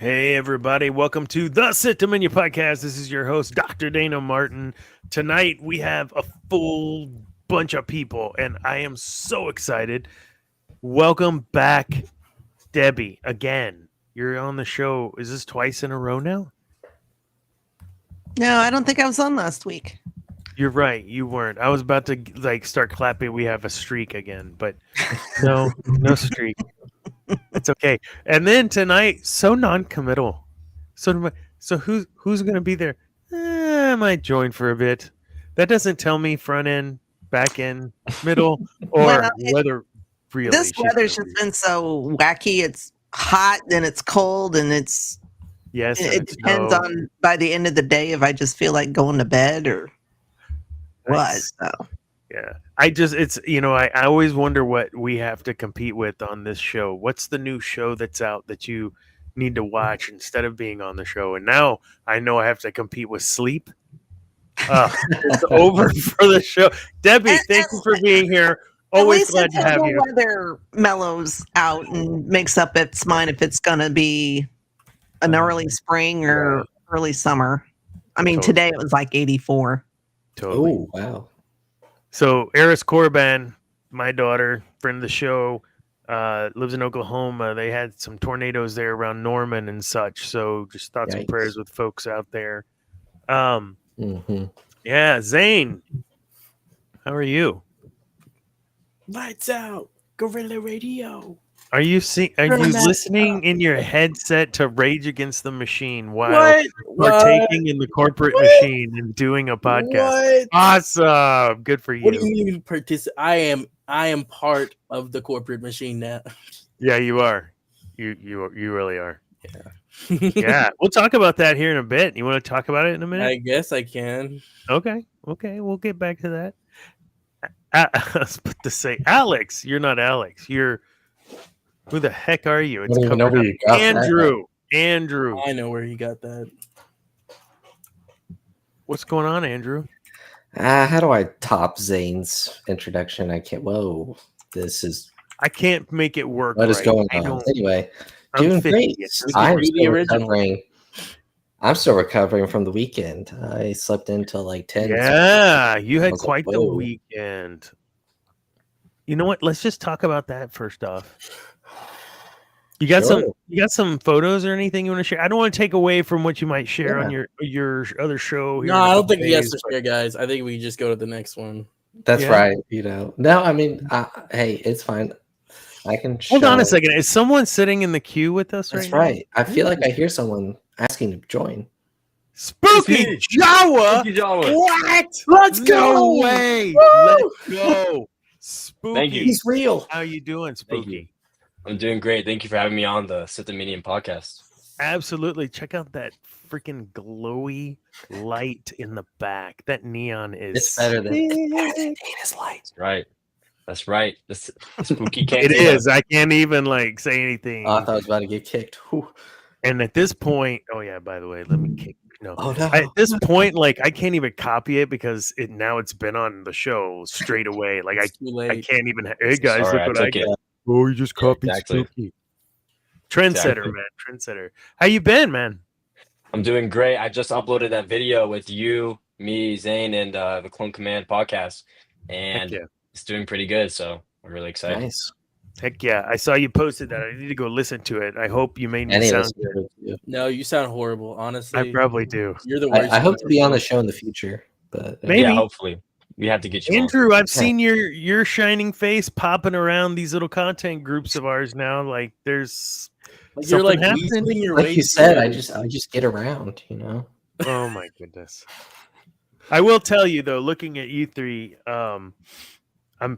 Hey, everybody. Welcome to the Sith Dominion podcast. This is your host, Dr. Dana Martin. Tonight, we have a full bunch of people, and I am so excited. Welcome back, Debbie, again. You're on the show. Is this twice in a row now? No, I don't think I was on last week. You're right. You weren't. I was about to start clapping. We have a streak again, but no streak. It's okay. And then tonight, so non-committal. So who's going to be there? I might join for a bit. That doesn't tell me front end, back end, middle, or whether really. This weather's just been so wacky. It's hot, then it's cold, and it's yes. It depends on by the end of the day if I just feel like going to bed or what. So. Yeah. I always wonder what we have to compete with on this show. What's the new show that's out that you need to watch instead of being on the show? And now I know I have to compete with sleep. It's over for the show. Debbie, thank you for being here. Always glad to have you. The weather mellows out and makes up its mind if it's going to be an early spring or early summer. I mean, today it was like 84. Totally. Oh, wow. So Eris Corban, my daughter, friend of the show, lives in Oklahoma. They had some tornadoes there around Norman and such. So just thoughts and prayers with folks out there. Yeah, Zane, how are you? Lights out, Guerrilla Radio. Are you listening in your headset to Rage Against the Machine while partaking in the corporate machine and doing a podcast? What? Awesome. Good for you. What do you mean participate? I am part of the corporate machine now. Yeah, you are. You really are. Yeah. Yeah. We'll talk about that here in a bit. You want to talk about it in a minute? I guess I can. Okay. We'll get back to that. I was about to say, Alex, you're not Alex. You're who the heck are you? It's Andrew. Andrew. I know where you got that. What's going on, Andrew? How do I top Zane's introduction? I can't. Whoa, I can't make it work. What is going on? Anyway, doing great. I'm still recovering from the weekend. I slept until like 10. Yeah, you had quite the weekend. You know what? Let's just talk about that first off. You got some photos or anything you want to share? I don't want to take away from what you might share on your other show. No, I don't think he has to share, guys. I think we just go to the next one. That's right. No, I mean, hey, it's fine. I can hold on a second. Is someone sitting in the queue with us right now? That's right. I feel like I hear someone asking to join. Spooky Jawa. What? Let's go. No way. Let's go. Spooky. Thank you. He's real. How you doing, Spooky? I'm doing great. Thank you for having me on the Sith Dominion podcast. Absolutely. Check out that freaking glowy light in the back. That neon is it's better than Dana's light. Right. That's right. The Spooky can't. It is. I can't even say anything. Oh, I thought I was about to get kicked. Whew. And at this point, by the way, let me kick. No. Oh, no. At this point, I can't even copy it because it's been on the show straight away. I can't even. Hey guys, look what I got. Oh, you just copied Spooky. Trendsetter, man. Trendsetter. How you been, man? I'm doing great. I just uploaded that video with you, me, Zane, and the Clone Command podcast. And it's doing pretty good. So we're really excited. Nice. Heck yeah. I saw you posted that. I need to go listen to it. I hope you made me sound good. No, you sound horrible, honestly. I probably do. You're the worst. I hope to be on the show in the future. But maybe. Yeah, hopefully. We have to get you Andrew, on. I've seen your shining face popping around these little content groups of ours now. There's you're happening. You said, I just get around, Oh my goodness. I will tell you though, looking at you three, I'm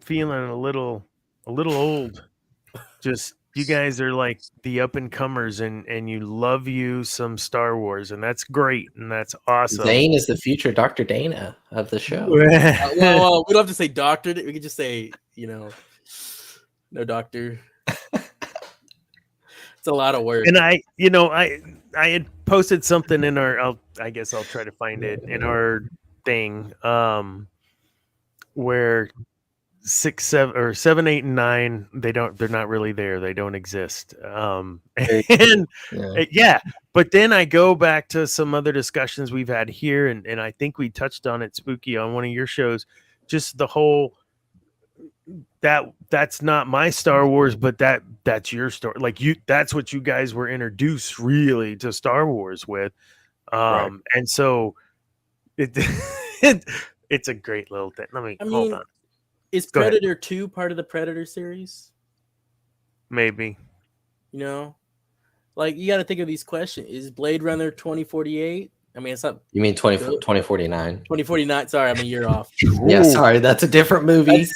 feeling a little old. Just you guys are like the up and comers, and you love you some Star Wars, and that's great, and that's awesome. Zane is the future Dr. Dana of the show. Well, we don't have to say doctor. We could just say, no doctor. It's a lot of work. And I had posted something in our. I guess I'll try to find it in our thing, where 6, 7, or 7, 8, and 9. They're not really there. They don't exist. And yeah, but then I go back to some other discussions we've had here, and I think we touched on it, Spooky, on one of your shows. Just the whole that's not my Star Wars, but that's your story. Like that's what you guys were introduced really to Star Wars with. And so it's a great little thing. Hold on. Is Predator 2 part of the Predator series? Maybe. You know, like you got to think of these questions. Is Blade Runner 2048? I mean, it's not. You mean 2049? 2049. Sorry, I'm a year off. Yeah, sorry, that's a different movie.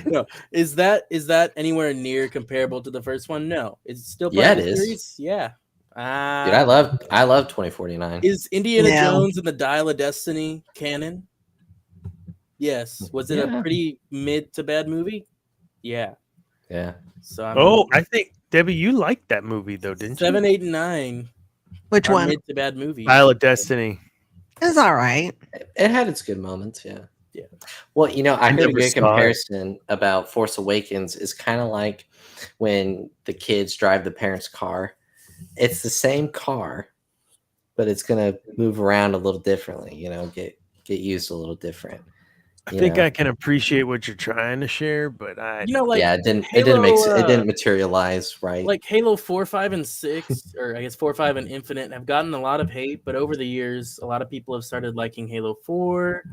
No, is that anywhere near comparable to the first one? No, is it still part Yeah, of the it is. series? Yeah. Dude, I love 2049. Is Indiana Jones and the Dial of Destiny canon? Yes. Was it a pretty mid to bad movie? Yeah. Yeah. So I think Debbie, you liked that movie though, didn't 7, you? 8, and 9. Which one? Mid to bad movie. Dial of Destiny. It's all right. It had its good moments, yeah. Yeah. Well, I heard a good saw comparison about Force Awakens is kind of like when the kids drive the parents' car. It's the same car, but it's gonna move around a little differently, get used a little different. I think I can appreciate what you're trying to share, but it didn't materialize right. Like Halo 4, 5, and 6, or I guess 4, 5, and Infinite have gotten a lot of hate, but over the years, a lot of people have started liking Halo 4.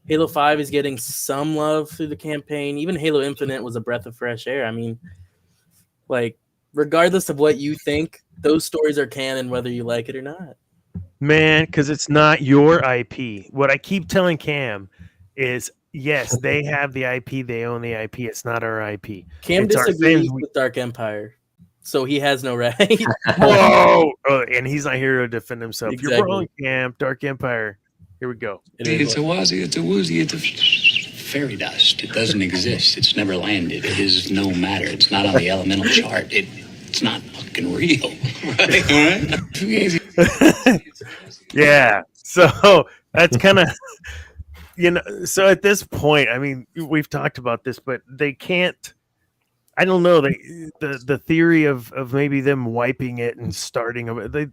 Halo 5 is getting some love through the campaign. Even Halo Infinite was a breath of fresh air. I mean, like, regardless of what you think, those stories are canon whether you like it or not. Man, because it's not your IP. What I keep telling Cam is, yes, they have the IP, they own the IP. It's not our IP. Cam disagrees with Dark Empire, so he has no right. Whoa! And he's not here to defend himself. Exactly. You're wrong, Cam. Dark Empire. Here we go. It's a wazzy, it's a woozy, it's a fairy dust. It doesn't exist. It's never landed. It is no matter. It's not on the elemental chart. It's not fucking real. Right? All right? Yeah. So that's kind of, so at this point, I mean, we've talked about this, but they can't, I don't know, the theory of maybe them wiping it and starting,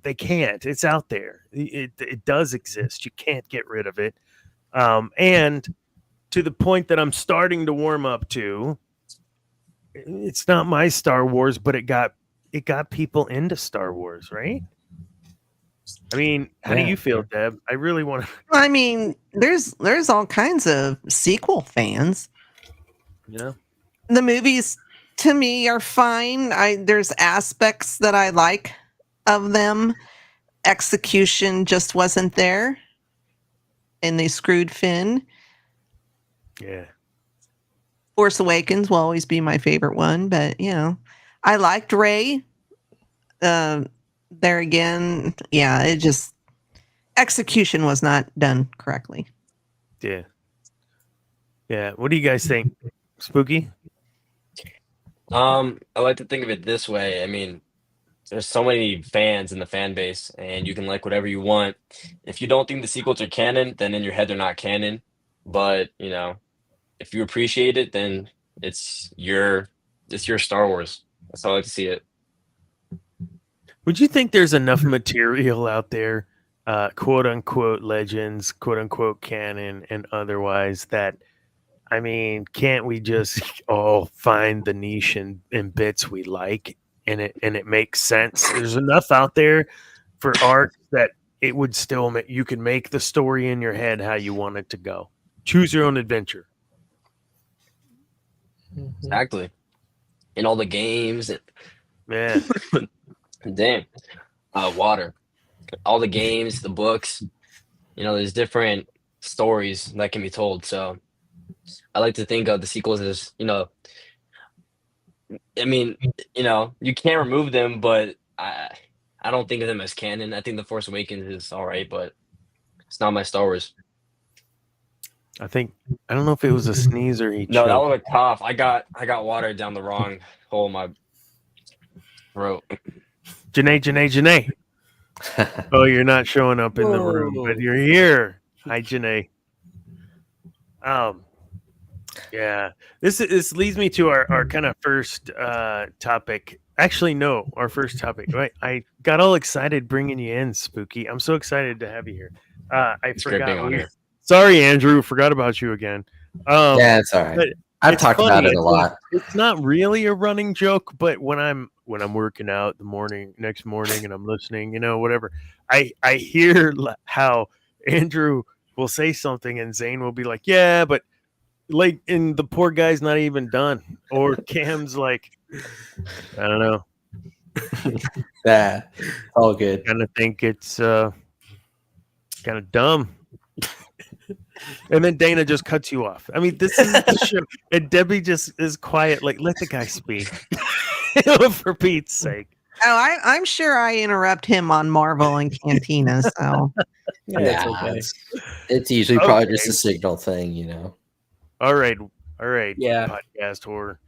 they can't. It's out there. It does exist. You can't get rid of it. And to the point that I'm starting to warm up to, it's not my Star Wars, but it got people into Star Wars, right? I mean, how do you feel, Deb? I really want to. I mean, there's all kinds of sequel fans. Yeah. The movies to me are fine. There's aspects that I like of them. Execution just wasn't there, and they screwed Finn. Yeah. Force Awakens will always be my favorite one, but I liked Rey. There again, it just execution was not done correctly. Yeah. Yeah. What do you guys think? Spooky? I like to think of it this way. I mean, there's so many fans in the fan base, and you can like whatever you want. If you don't think the sequels are canon, then in your head they're not canon. But if you appreciate it, then it's your Star Wars. That's how I like to see it. Would you think there's enough material out there, quote unquote legends, quote unquote canon, and otherwise that, I mean, can't we just all find the niche and bits we like and it makes sense? There's enough out there for art that it would still you can make the story in your head how you want it to go. Choose your own adventure. Exactly. In all the games. Yeah. Damn. Water. All the games, the books. There's different stories that can be told. So I like to think of the sequels as, I mean, you can't remove them, but I don't think of them as canon. I think The Force Awakens is all right, but it's not my Star Wars. I don't know if it was a sneeze or he No, that choked. was a cough. I got water down the wrong hole in my throat. Janae. Oh, you're not showing up in the room, but you're here. Hi, Janae. Yeah, this leads me to our kind of first topic. Actually, no, our first topic. Right, I got all excited bringing you in, Spooky. I'm so excited to have you here. I It's great being forgot. on here. Sorry, Andrew, forgot about you again. Yeah, it's all right. But I've it's talked about funny. it a lot. It's not really a running joke, but when I'm working out next morning, and I'm listening, whatever, I hear how Andrew will say something, and Zane will be like, "Yeah, but." Like, and the poor guy's not even done, or Cam's like, I don't know, Yeah, all good. kind of think it's kind of dumb, and then Dana just cuts you off. I mean, this is the show, and Debbie just is quiet, like, let the guy speak, for Pete's sake. Oh, I'm sure I interrupt him on Marvel and Cantina. So Yeah, Yeah, it's okay. it's usually probably just Okay. a signal thing, you know. All right, Yeah. podcast horror.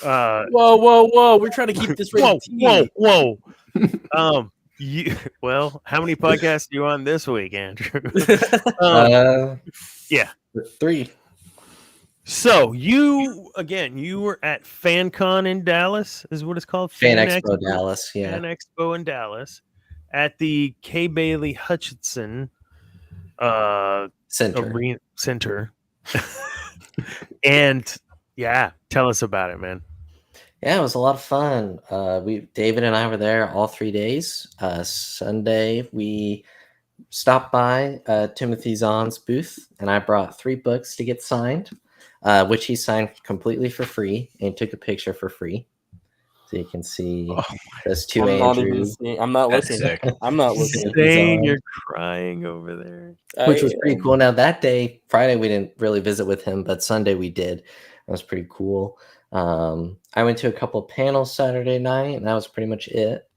Whoa! We're trying to keep this rated Whoa. How many podcasts are you on this week, Andrew? Yeah. 3. So you were at FanCon in Dallas, is what it's called. Fan Expo Dallas, yeah. Fan Expo in Dallas, at the K. Bailey Hutchinson Center. And yeah, tell us about it, man. Yeah, it was a lot of fun. David and I were there all 3 days. Sunday we stopped by Timothy Zahn's booth, and I brought 3 books to get signed, which he signed completely for free and took a picture for free. So you can see those 2 Andrews. I'm not That's looking. sick. I'm not looking. Dang, you're crying over there. Which was pretty cool. Now that day, Friday, we didn't really visit with him, but Sunday we did. That was pretty cool. I went to a couple of panels Saturday night, and that was pretty much it.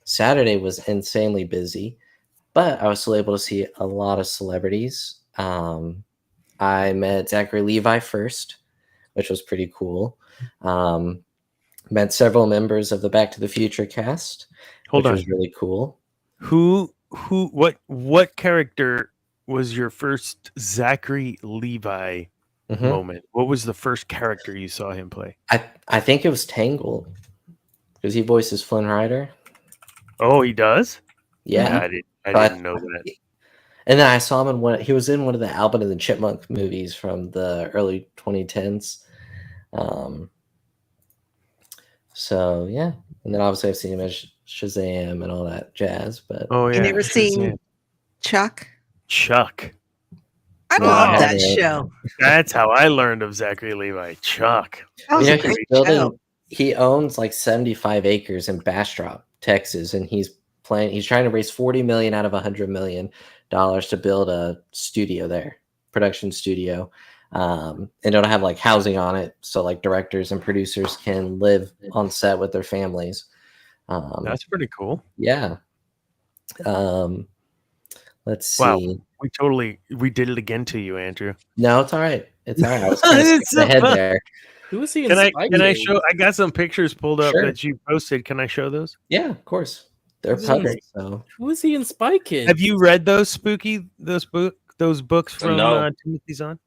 Saturday was insanely busy, but I was still able to see a lot of celebrities. I met Zachary Levi first, which was pretty cool. Met several members of the Back to the Future cast, which was really cool. What character was your first Zachary Levi moment? What was the first character you saw him play? I think it was Tangled, because he voices Flynn Rider. Oh, he does? Yeah. I didn't know that. And then I saw him he was in one of the Alvin and the Chipmunk movies from the early 2010s. So yeah, and then obviously I've seen him as Shazam and all that jazz. But you never seen Chuck? Chuck. I love that show. That's how I learned of Zachary Levi. Chuck. He owns like 75 acres in Bastrop, Texas, and he's trying to raise $40 million out of $100 million to build a studio there, production studio. And it'll have like housing on it, so like directors and producers can live on set with their families. That's pretty cool. Yeah. Let's see. Wow, we did it again to you, Andrew. No, it's all right. It's all right. I was kind of ahead there. Who was he in? Can I show? I got some pictures pulled up that you posted. Can I show those? Yeah, of course. They're public. So who was he in Spy Kids? Have you read those those books from Timothy Zahn?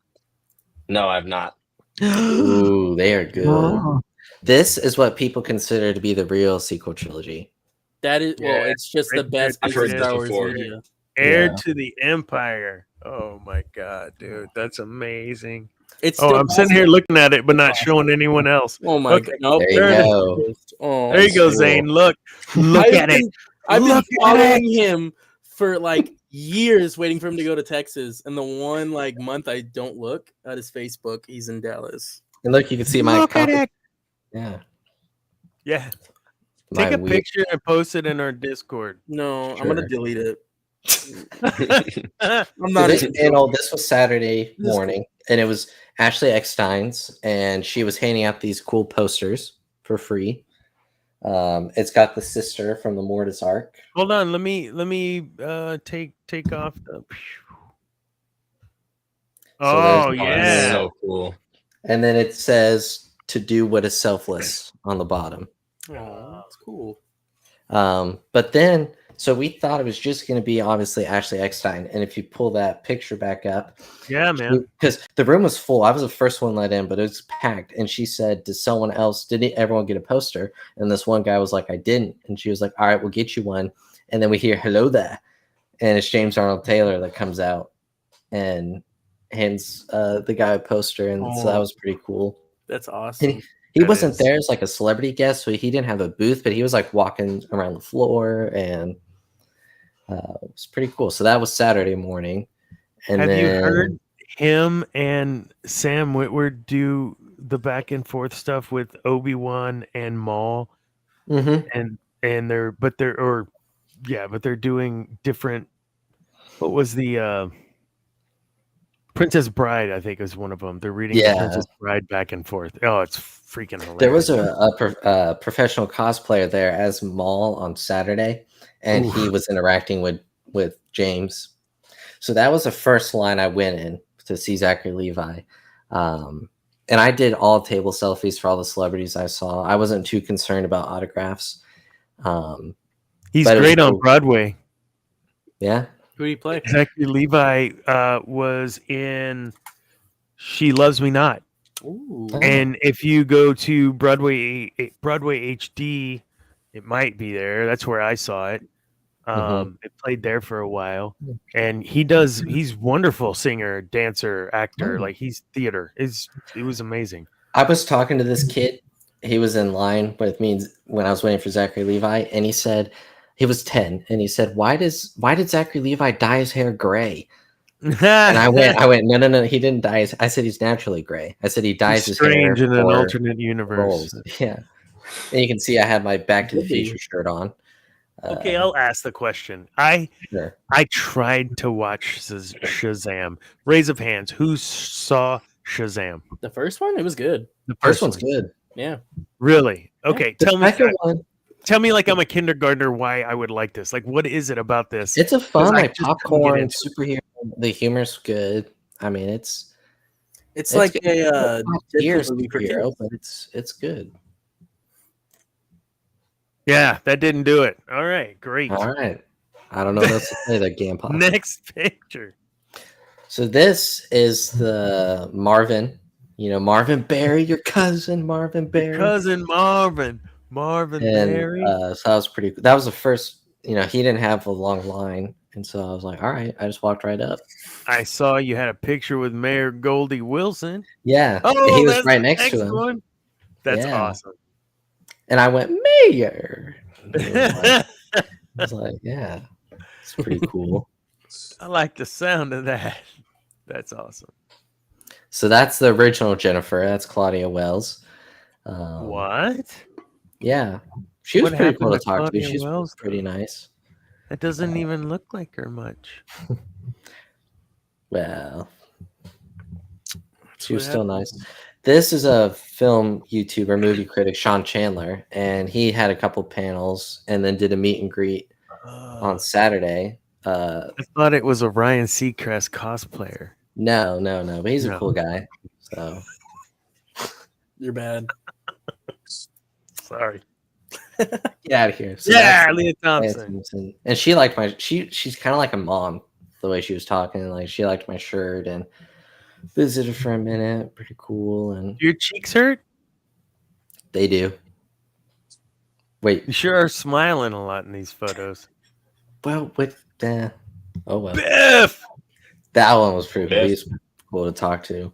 No, I've not. Ooh, they are good. Oh. This is what people consider to be the real sequel trilogy. That is, it's just the best Star Wars video. Heir to the Empire. Oh my god, dude, that's amazing. I'm sitting here looking at it, but not showing anyone else. Oh my god! Nope. There you go. Oh, there you go, Zane. Look at it. I've been following him for like years, waiting for him to go to Texas, and the one like month I don't look at his Facebook, he's in Dallas. And look, you can see my copy. Yeah. Take a picture and post it in our Discord. No, I'm gonna delete it. I'm not. This was Saturday morning, and it was Ashley Eckstein's, and she was handing out these cool posters for free. It's got the sister from the Mortis arc. Hold on, let me take off the. So cool. And then it says to do what is selfless on the bottom. Oh, that's cool. But then So we thought it was just going to be obviously Ashley Eckstein, and if you pull that picture back up, Yeah, man. because the room was full. I was the first one let in, but it was packed. And she said, "Did someone else? Didn't everyone get a poster?" And this one guy was like, "I didn't." And she was like, "All right, we'll get you one." And then we hear, "Hello there," and it's James Arnold Taylor that comes out and hands the guy a poster, and so that was pretty cool. That's awesome. And he That wasn't is. there as like a celebrity guest, so he didn't have a booth, but he was like walking around the floor, and it was pretty cool. So that was Saturday morning. And Have you then, heard him and Sam Witwer do the back and forth stuff with Obi-Wan and Maul? Mhm. And they're doing different. What was the Princess Bride? I think is one of them. They're reading the Yeah. Princess Bride back and forth. Oh, it's freaking hilarious. There was a professional cosplayer there as Maul on Saturday, and he was interacting with James. So that was the first line I went in to see Zachary Levi. And I did all table selfies for all the celebrities I saw. I wasn't too concerned about autographs. He's but it was great on cool. Broadway. Yeah. Who do you play? Zachary Levi was in She Loves Me Not. Ooh. And if you go to Broadway HD, it might be there. That's where I saw it. It played there for a while, and he's wonderful singer, dancer, actor. Like he's theater. It was amazing. I was talking to this kid. He was in line with me when I was waiting for Zachary Levi, and he said he was 10, and he said, why did Zachary Levi dye his hair gray? And I went, no, he didn't dye his. I said he's naturally gray. I said he dyes his hair strange in an for alternate universe. roles. Yeah, and you can see I had my Back to the Future shirt on. Okay, I'll ask the question. I Sure. tried to watch Shazam. Raise of hands. Who saw Shazam? The first one, it was good. The First one's good. Yeah. Really? Okay, The tell me. second one, Tell me, like I'm a kindergartner, why I would like this. Like, what is it about this? it's a fun I like just couldn't get popcorn into superhero. The humor's good. I mean, it's like good. a years Disney movie for superhero, kids. but it's good. Yeah, that didn't do it. All right, great. All right. I don't know what else to say there, Game Pop. Next picture. So this is the Marvin, Marvin Berry, your cousin Marvin Berry. Cousin Marvin Berry. So that was pretty cool. That was the first, he didn't have a long line. And so I was like, all right, I just walked right up. I saw you had a picture with Mayor Goldie Wilson. Yeah. Oh, he was that's right the next to him. one. That's Yeah. awesome. And I went, Mayor. I was like, yeah, it's pretty cool. I like the sound of that. That's awesome. So that's the original Jennifer. That's Claudia Wells. What? Yeah. She was What pretty cool happened to to talk to. Claudia She's Wells, pretty though? nice. That doesn't even look like her much. Well, she what was still nice. This is a film YouTuber, movie critic, Sean Chandler, and he had a couple panels and then did a meet and greet on Saturday. I thought it was a Ryan Seacrest cosplayer. No, but he's a No. cool guy. So You're bad. Sorry. get out of here. So Yeah, that's Leah Leah Thompson. Thompson. And she liked she's kind of like a mom, the way she was talking. Like she liked my shirt and visited for a minute. Pretty cool. And Your cheeks hurt? they do. Wait, You sure are smiling a lot in these photos. well, oh well. Biff! That one was pretty cool. Biff. He's cool to talk to.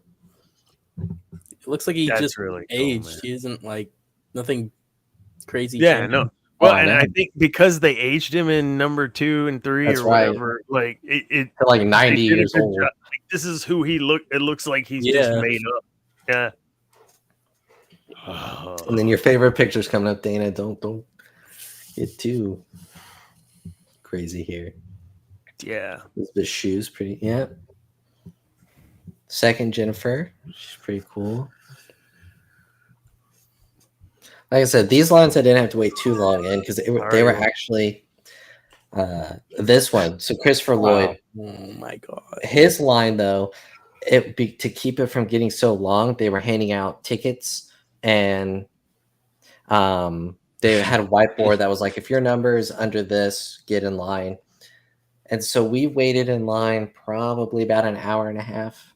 It looks like he That's just really cool, aged. man. He isn't like nothing crazy. Yeah, changed. no. Well, I and know. I think because they aged him in number 2 and 3 That's or right. whatever, like it They're like 90 they did a years good old. job. Like, this is who he looked. It looks like he's Yeah. just made up. Yeah. And then your favorite picture's coming up, Dana. Don't get too crazy here. Yeah. The shoes pretty. Yeah. Second Jennifer, she's pretty cool. Like I said, these lines I didn't have to wait too long in because they were actually this one. So Christopher Lloyd, Oh my god. his line though, to keep it from getting so long, they were handing out tickets and they they had a whiteboard that was like, if your number is under this, get in line. And so we waited in line probably about an hour and a half.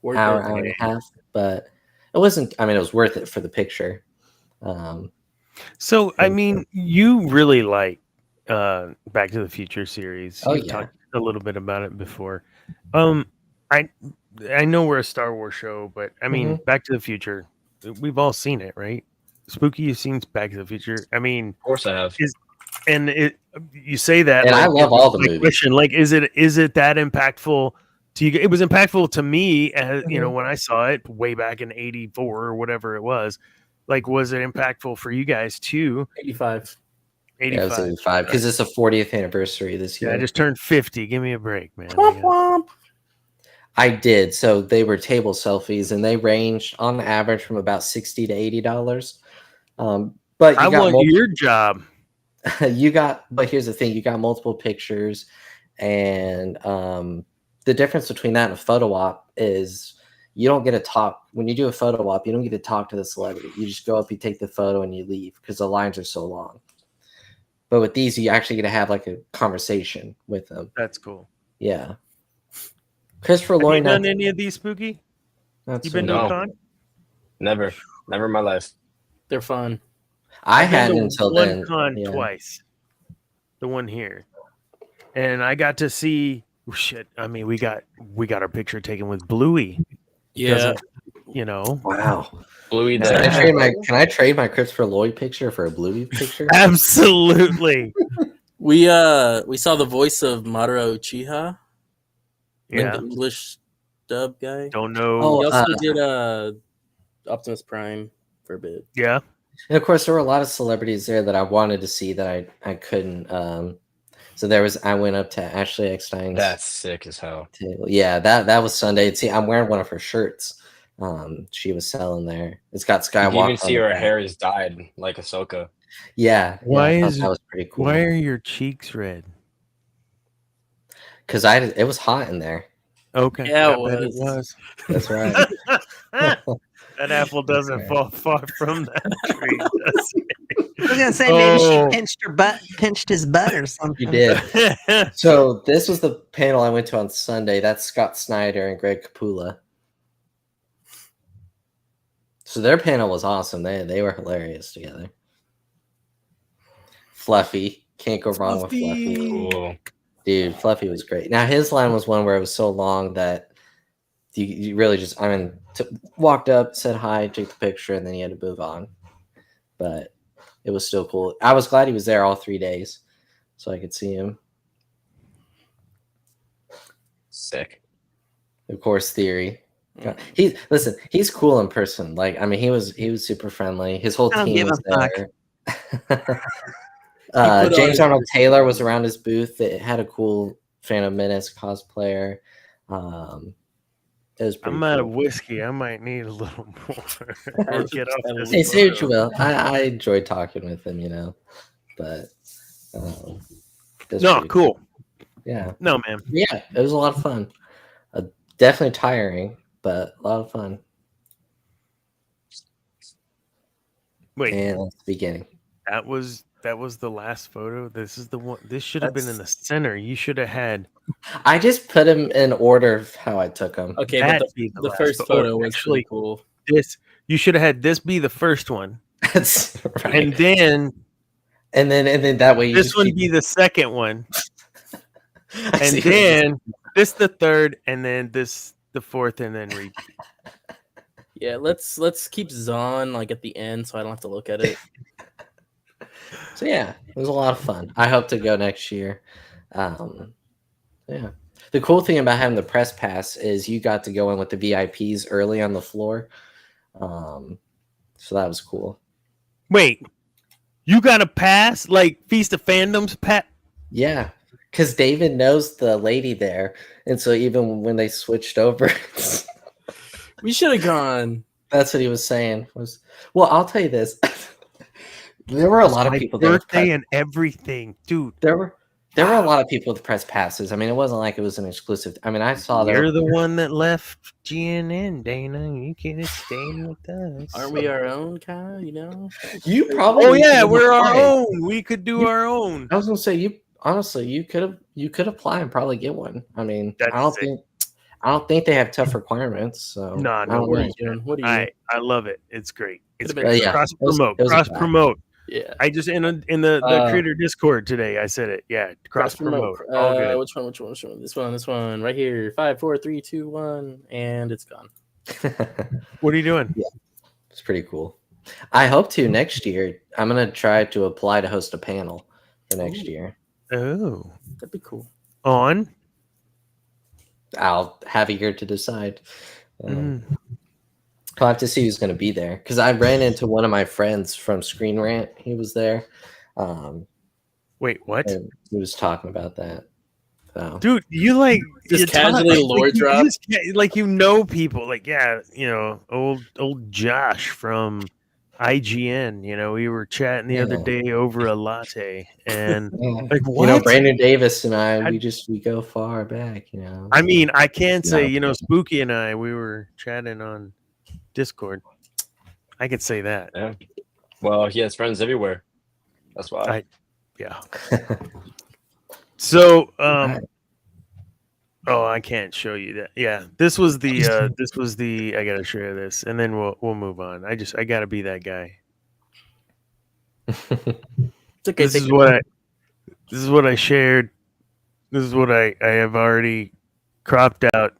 Hour and a half. But it wasn't, I mean, it was worth it for the picture. So, I mean, you really like Back to the Future series. Oh, You've yeah. talked a little bit about it before. I know we're a Star Wars show, but I mean, Back to the Future, we've all seen it, right? Spooky, you've seen Back to the Future. I mean, Of course I have. You say that, And I love all the movies. Question, like, is it that impactful to you? It was impactful to me, as you know, when I saw it way back in '84 or whatever it was. Like, was it impactful for you guys too? 85. 85. Yeah, it was 85 because it's the 40th anniversary this year. Yeah, I just turned 50. Give me a break, man. Womp womp. I did. So they were table selfies, and they ranged on average from about $60 to $80. But I want your job. But here's the thing: you got multiple pictures, and the difference between that and a photo op is you don't get to talk when you do a photo op. You don't get to talk to the celebrity. You just go up, you take the photo, and you leave because the lines are so long. But with these, you actually get to have like a conversation with them. That's cool. Yeah. Christopher Have Lloyd. you done any of these, Spooky? You been to a No. con? Never in my life. They're fun. I I've been hadn't to until one then. con Yeah. twice. The one here, and I got to see. Shit, I mean, we got our picture taken with Bluey. Yeah. Doesn't- you know. Wow. Bluey Can I, the trade can I trade my Christopher Lloyd picture for a Bluey picture? Absolutely. We saw the voice of Maru Uchiha. Yeah. The English dub guy. Don't know. Oh, He also did Optimus Prime for a bit. Yeah. And of course, there were a lot of celebrities there that I wanted to see that I couldn't. So I went up to Ashley Eckstein's That's sick as hell. table. Yeah, that was Sunday. See, I'm wearing one of her shirts. She was selling there. It's got You Skywalker. can even see on the her back. hair is dyed like Ahsoka. Yeah. Why I thought is that was pretty cool? Why are your cheeks red? Because it was hot in there. Okay. Yeah, I it bet was. That's right. That apple doesn't fall far from that tree. Does I was gonna say maybe Oh. she pinched his butt or something. You did. it? So this was the panel I went to on Sunday. That's Scott Snyder and Greg Capullo. So their panel was awesome. They were hilarious together. Fluffy. Can't go wrong with Fluffy. Cool. Dude, Fluffy was great. Now his line was one where it was so long that you really just walked up, said hi, took the picture, and then you had to move on. But it was still cool. I was glad he was there all 3 days so I could see him. Sick. Of course, Theory. He's cool in person. Like, I mean, he was super friendly. His whole I don't team give was a there. on James his- Arnold Taylor was around his booth. It had a cool Phantom Menace cosplayer. It was pretty I'm out of cool. whiskey. I might need a little more. I'll get off this Hey, say what photo. you will. I enjoyed talking with him, but that's No, pretty cool. Yeah, No, man. yeah, it was a lot of fun. Definitely tiring, but a lot of fun. Wait, And that's the beginning. that was the last photo. This is the one. This should have been in the center. You should have had I just put him in order of how I took him. Okay, that but be the last first photo. photo was Actually, really cool. this. You should have had this be the first one, That's right. and then And then that way you this just one keep- be the second one, I and see. then this the third, and then this the fourth, and then repeat. Yeah, let's keep Zahn like at the end so I don't have to look at it. So yeah, it was a lot of fun. I hope to go next year. Yeah. The cool thing about having the press pass is you got to go in with the VIPs early on the floor. So that was cool. Wait, you got a pass like Feast of Fandoms pat? Yeah, because David knows the lady there, and so even when they switched over, We should have gone. that's what he was saying. Well, I'll tell you this: there were a lot of My people there. birthday and everything, dude. There There were a lot of people with press passes. I mean, it wasn't like it was an exclusive. I mean, I saw there. You're the one that left GNN, Dana. You can't stay with us. Aren't we our own kind? You know. You probably. Oh yeah, could we're our apply. own. We could do our own. I was gonna say you. Honestly, you could apply and probably get one. I mean, That's I don't think they have tough requirements. So No, I no. don't What are know. you doing? What are you? I love it. It's great. It's Could've been- great. Yeah. Cross It was- promote. it was a Cross fact. promote. Yeah. I just in the creator Discord today. I said it. Yeah, cross promote. All good. Which one? This one, right here. 5, 4, 3, 2, 1, and it's gone. What are you doing? It's pretty cool. I hope to next year. I'm gonna try to apply to host a panel for next year. Oh, That'd be cool. on. I'll have a year to decide. Mm. I'll have to see who's going to be there because I ran into one of my friends from Screen Rant. He was there. Wait, what? And he was talking about that. So. Dude, you like Just you casually lore you drop? just like you know people like old Josh from IGN. We were chatting the other day over a latte, and like what? Brandon Davis and I we go far back. I mean, I can say Spooky and I we were chatting on Discord. I could say that. Yeah. Well, he has friends everywhere. That's why. Yeah. So, I can't show you that. Yeah, this was the I gotta share this, and then we'll move on. I gotta be that guy. It's okay. This is what I shared. This is what I have already cropped out.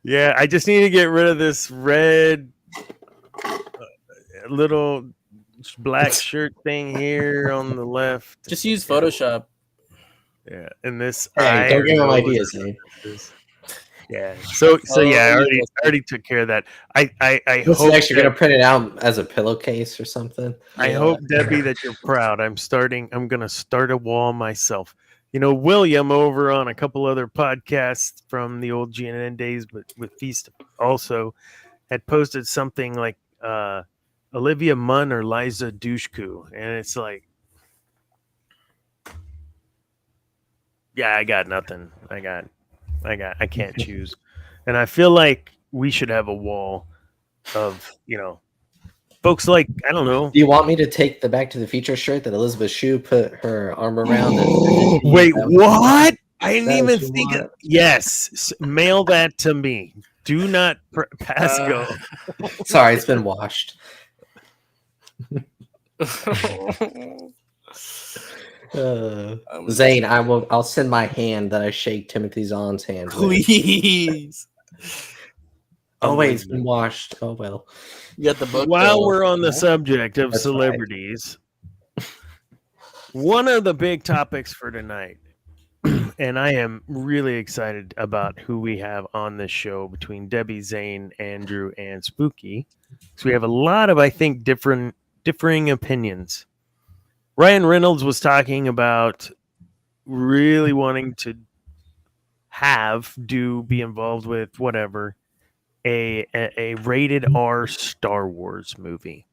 Yeah, I just need to get rid of this red little black shirt thing here on the left. Just use Photoshop. Yeah, and this. Hey, don't give him ideas, man. Yeah. So yeah, I already took care of that. I hope actually gonna print it out as a pillowcase or something. I hope, Debbie, that you're proud. I'm gonna start a wall myself. William over on a couple other podcasts from the old GNN days, but with Feast also had posted something like Olivia Munn or Liza Dushku, and it's like, yeah, I got nothing. I can't choose, and I feel like we should have a wall of folks like, I don't know. Do you want me to take the Back to the Future shirt that Elizabeth Shue put her arm around? Wait, what? I didn't even think of. of. Yes, mail that to me. Do not pass go. Sorry, it's been washed. Zane, I'll send my hand that I shake Timothy Zahn's hand. Please. Oh wait, it's been washed. Oh well. You got the book. While we're on the subject of That's celebrities, one of the big topics for tonight, and I am really excited about who we have on this show between Debbie, Zane, Andrew, and Spooky. So we have a lot of, I think, differing opinions. Ryan Reynolds was talking about really wanting to be involved with whatever a rated R Star Wars movie.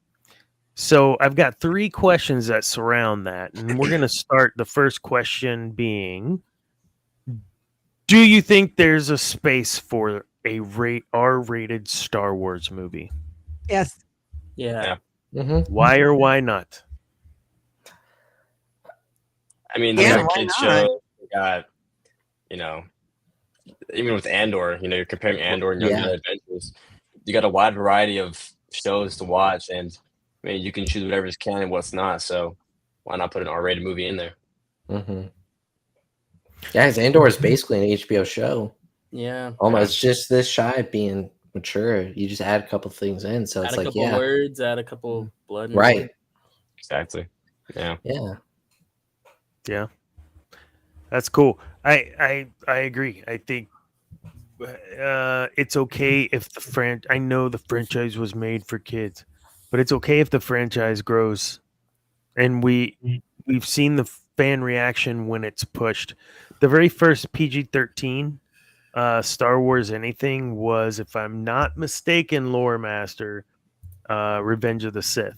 So I've got 3 questions that surround that, and we're going to start the first question being, do you think there's a space for a R-rated Star Wars movie? Yes. Yeah. Mm-hmm. Why or why not? I mean, Yeah, these are why kids not? shows. We got, even with Andor, you're comparing Andor and Young Adventures. You got a wide variety of shows to watch, and I mean, you can choose whatever's canon and what's not. So why not put an R-rated movie in there? Mm-hmm. Yeah, Andor is basically an HBO show. Yeah. Almost just this shy of being mature. You just add a couple things in, so Add it's a like, couple words, add a couple blood. and right. Exactly. Yeah. Yeah. That's cool. I agree. I think it's okay if I know the franchise was made for kids, but it's okay if the franchise grows, and we've seen the fan reaction when it's pushed. The very first PG-13 Star Wars anything was, if I'm not mistaken, Lore Master, Revenge of the Sith,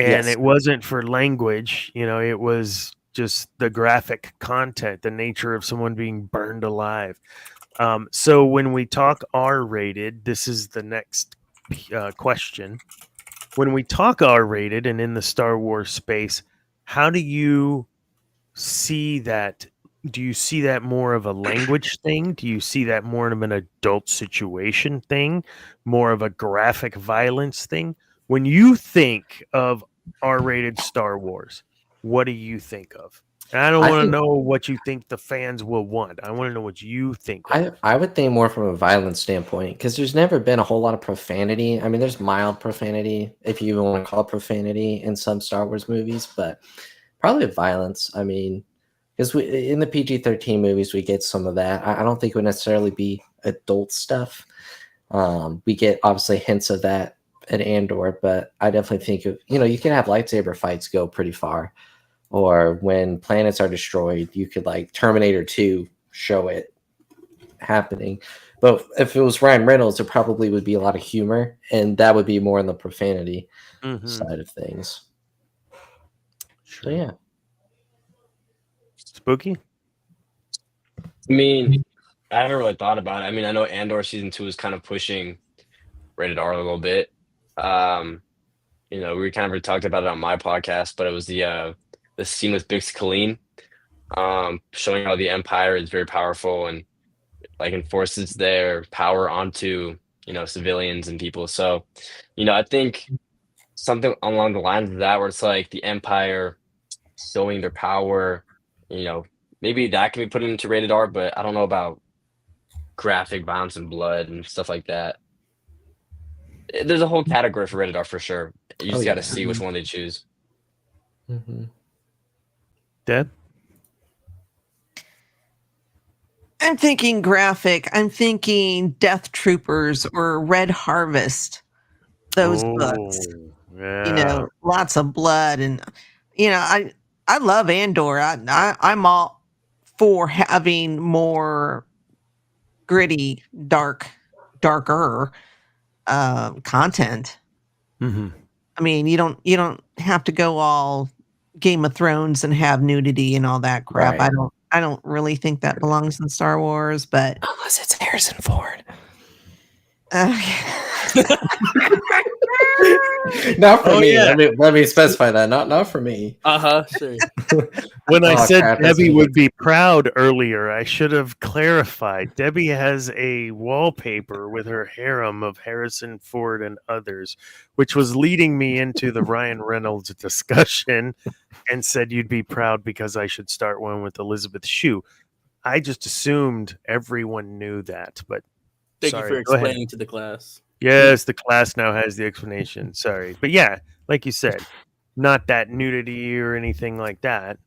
and Yes. it wasn't for language. It was just the graphic content, the nature of someone being burned alive. So when we talk R-rated, this is the next question. When we talk R-rated and in the Star Wars space, how do you see that? Do you see that more of a language thing? Do you see that more of an adult situation thing? More of a graphic violence thing? When you think of R-rated Star Wars, what do you think of? And I don't I want to think know what you think the fans will want. I want to know what you think of. I would think more from a violence standpoint because there's never been a whole lot of profanity. I mean, there's mild profanity, if you even want to call it profanity, in some Star Wars movies, but probably violence. I mean, because in the PG-13 movies we get some of that. I don't think it would necessarily be adult stuff. We get obviously hints of that at Andor, but I definitely think you can have lightsaber fights go pretty far, or when planets are destroyed, you could like Terminator 2 show it happening. But if it was Ryan Reynolds, there probably would be a lot of humor, and that would be more on the profanity side of things. So yeah. Spooky? I mean, I haven't really thought about it. I mean, I know Andor season 2 is kind of pushing rated R a little bit. We kind of talked about it on my podcast, but it was the scene with Bix Colleen, showing how the Empire is very powerful and like enforces their power onto civilians and people. So, I think something along the lines of that, where it's like the Empire showing their power, maybe that can be put into rated R, but I don't know about graphic violence and blood and stuff like that. There's a whole category for rated R for sure. You just got to see which one they choose. Deb? I'm thinking graphic. I'm thinking Death Troopers or Red Harvest. Those books. Yeah. Lots of blood, and I love Andor. I'm all for having more gritty, darker content. I mean, you don't have to go all Game of Thrones and have nudity and all that crap. Right. I don't really think that belongs in Star Wars, but unless it's Harrison Ford. Not for me. Yeah. Let me specify that. Not for me. Sure. When I said crap, Debbie would be proud earlier, I should have clarified. Debbie has a wallpaper with her harem of Harrison Ford and others, which was leading me into the Ryan Reynolds discussion, and said you'd be proud because I should start one with Elizabeth Shue. I just assumed everyone knew that, but Thank sorry, you for go ahead. explaining to the class. Yes, the class now has the explanation. Sorry. But yeah, like you said, not that nudity or anything like that.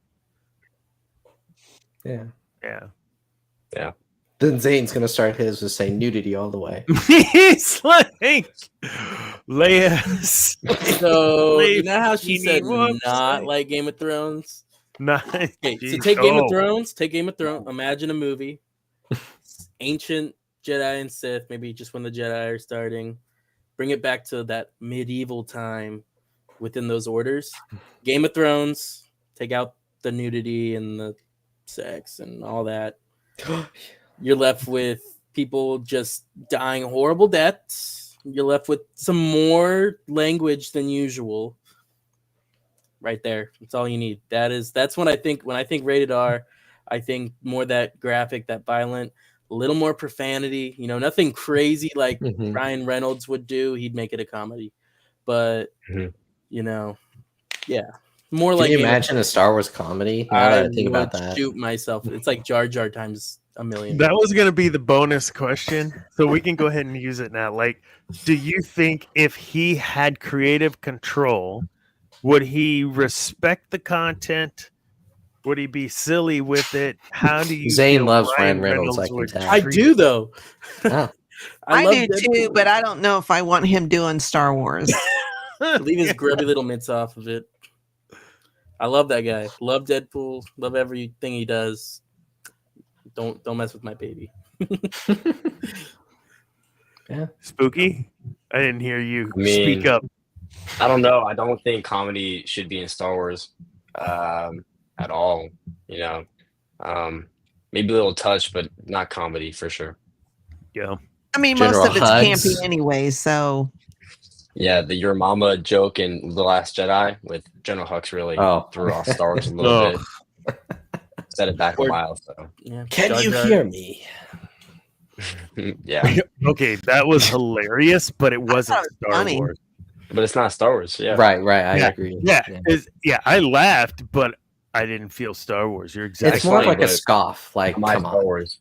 Yeah. Yeah. Then Zane's gonna start his with saying nudity all the way. He's like Leia. So you know how she said Whoops. not like Game of Thrones? Okay, So take Game of Thrones. Take Game of Thrones. Imagine a movie. Ancient Jedi and Sith, maybe just when the Jedi are starting. Bring it back to that medieval time within those orders. Game of Thrones, take out the nudity and the sex and all that. You're left with people just dying horrible deaths. You're left with some more language than usual. Right there. That's all you need. That's when I think rated R, I think more that graphic, that violent, a little more profanity, nothing crazy like Ryan Reynolds would do. He'd make it a comedy. But yeah. More Can like you imagine a Star Wars comedy? Now that I think about that. Shoot myself. It's like Jar Jar times a million. That was going to be the bonus question, so we can go ahead and use it now. Like, do you think if he had creative control, would he respect the content? Would he be silly with it? How do you Zane feel loves Ryan Ryan Reynolds, I can would tell. I treat do it? though. Oh. I love do too, but I don't know if I want him doing Star Wars. Leave his grubby little mitts off of it. I love that guy. Love Deadpool. Love everything he does. Don't mess with my baby. Yeah. Spooky? I didn't hear you. Speak up. I don't know. I don't think comedy should be in Star Wars at all. You know, maybe a little touch, but not comedy for sure. Yeah. I mean, General most of it's Hugs. campy anyway, so Yeah, the Your Mama joke in The Last Jedi with General Hux really Oh. threw off Star Wars a little Ugh. bit. Set it back a Or- while, so Yeah. Can Jar you Jar- hear me? yeah. Okay, that was hilarious, but it wasn't it was Star funny. Wars. But it's not Star Wars. Yeah. Right. I Yeah, agree. Yeah, I laughed, but I didn't feel Star Wars. You're exactly It's more of funny, like a but scoff. Like, My come Star on. Wars.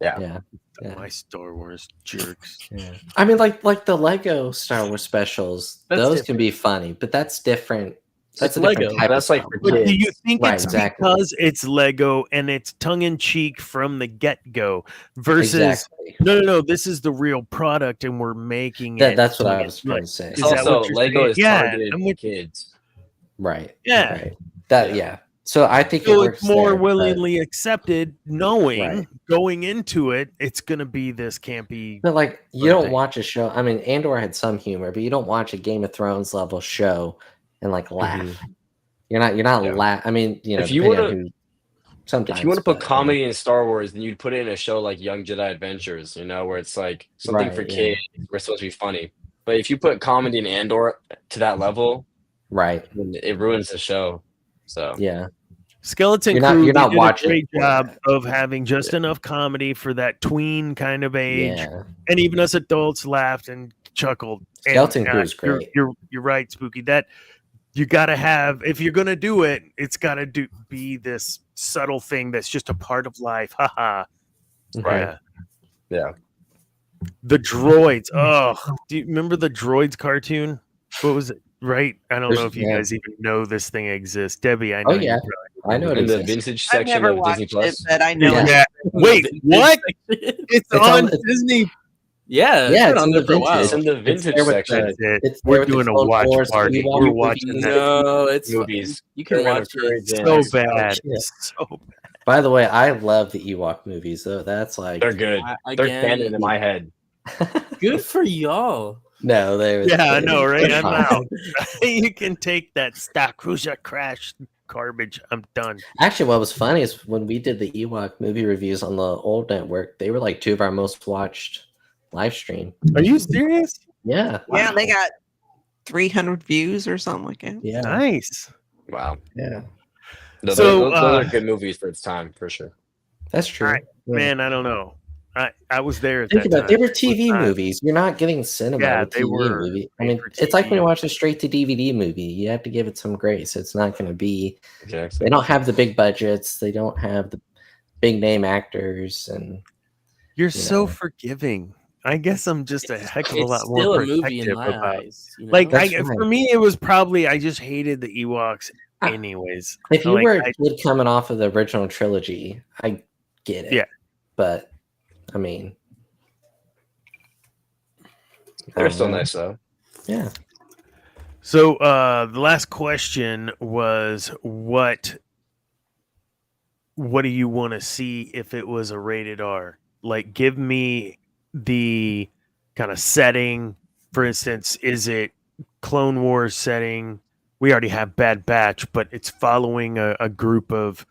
Yeah. Yeah. Yeah. my Star Wars jerks. Yeah. I mean, like the Lego Star Wars specials, That's those different. can be funny, but that's different. That's It's a different Lego. type That's of like Star for Wars. But do you kids. think Right, it's exactly. because it's Lego and it's tongue in cheek from the get go versus Exactly. no, this is the real product and we're making it. That's what I tongue- was trying to say. Is It's that also what you're Lego saying? is Yeah, targeted I'm for with- kids. Right. Yeah. Right. That yeah. So I think it So works it's more there, but- willingly accepted, knowing Right. going into it, it's gonna be this campy. But like you Sort of don't thing. watch a show. I mean, Andor had some humor, but you don't watch a Game of Thrones level show and like laugh. You're not Yeah. laugh. I mean, you know, If you depending on wanna- who. Sometimes If you want to put but, comedy in Star Wars, then you'd put it in a show like Young Jedi Adventures, you know, where it's like something Right, for yeah. kids. We're supposed to be funny. But if you put comedy in Andor to that level, right. then it ruins the show. So Yeah. Skeleton You're not- Crew you're not they did watching a great for job that. of having just enough comedy for that tween kind of age, Yeah. and even us adults laughed and chuckled. And, Skeleton Crew is you're- great. You're right, Spooky. That you got to have if you're gonna do it, it's got to be this subtle thing that's just a part of life. Haha. Right. Yeah. The droids. Oh, do you remember the droids cartoon? What was it? Right? I don't know if you Yeah. guys even know this thing exists. Debbie, I know. Oh you yeah. probably I know it in the exists. vintage I've section never of Disney watched Plus. it, but I know Yeah. it. Yeah. Wait, what? it's It's on- on it's- Disney. yeah, Yeah, been it's on in there the for a while. It's in the It's vintage there with section. That's it. It's We're there with the doing a Clone watch Wars, party. Ewok We're watching movies. that. No, it's Movies. You can They're watch gonna it. encourage So it. bad. Yeah. So bad. By the way, I love the Ewok movies though. That's like They're good. They're Again, canon in my head. good for y'all. no, they Yeah, I know, right? they're I'm fine. out. You can take that stock cruiser crash garbage. I'm done. Actually, what was funny is when we did the Ewok movie reviews on the old network, they were like 2 of our most watched live stream. Are you serious? Yeah. Yeah, they got 300 views or something like that. Yeah. Nice. Wow. Yeah. No, So, those are good movies for its time, for sure. That's true. Alright, Yeah. Man, I don't know. I was there at Think that about time. it. They were It was TV not- movies. You're not getting cinema Yeah, with they TV were movie. I made mean, for it's like when TV. you watch a straight to DVD movie. You have to give it some grace. It's not going to be. Exactly. They don't have the big budgets. They don't have the big name actors, and You're you so know. forgiving. I guess I'm just a heck of a It's lot still more a movie in protective my about. eyes. You know? Like, That's for right. me, it was probably I just hated the Ewoks, anyways. if you Like, were a kid coming off of the original trilogy, I get it. Yeah. But I mean, They're still nice though. Yeah. So the last question was what do you want to see if it was a rated R? Like give me the kind of setting. For instance, is it Clone Wars setting? We already have Bad Batch, but it's following a group of,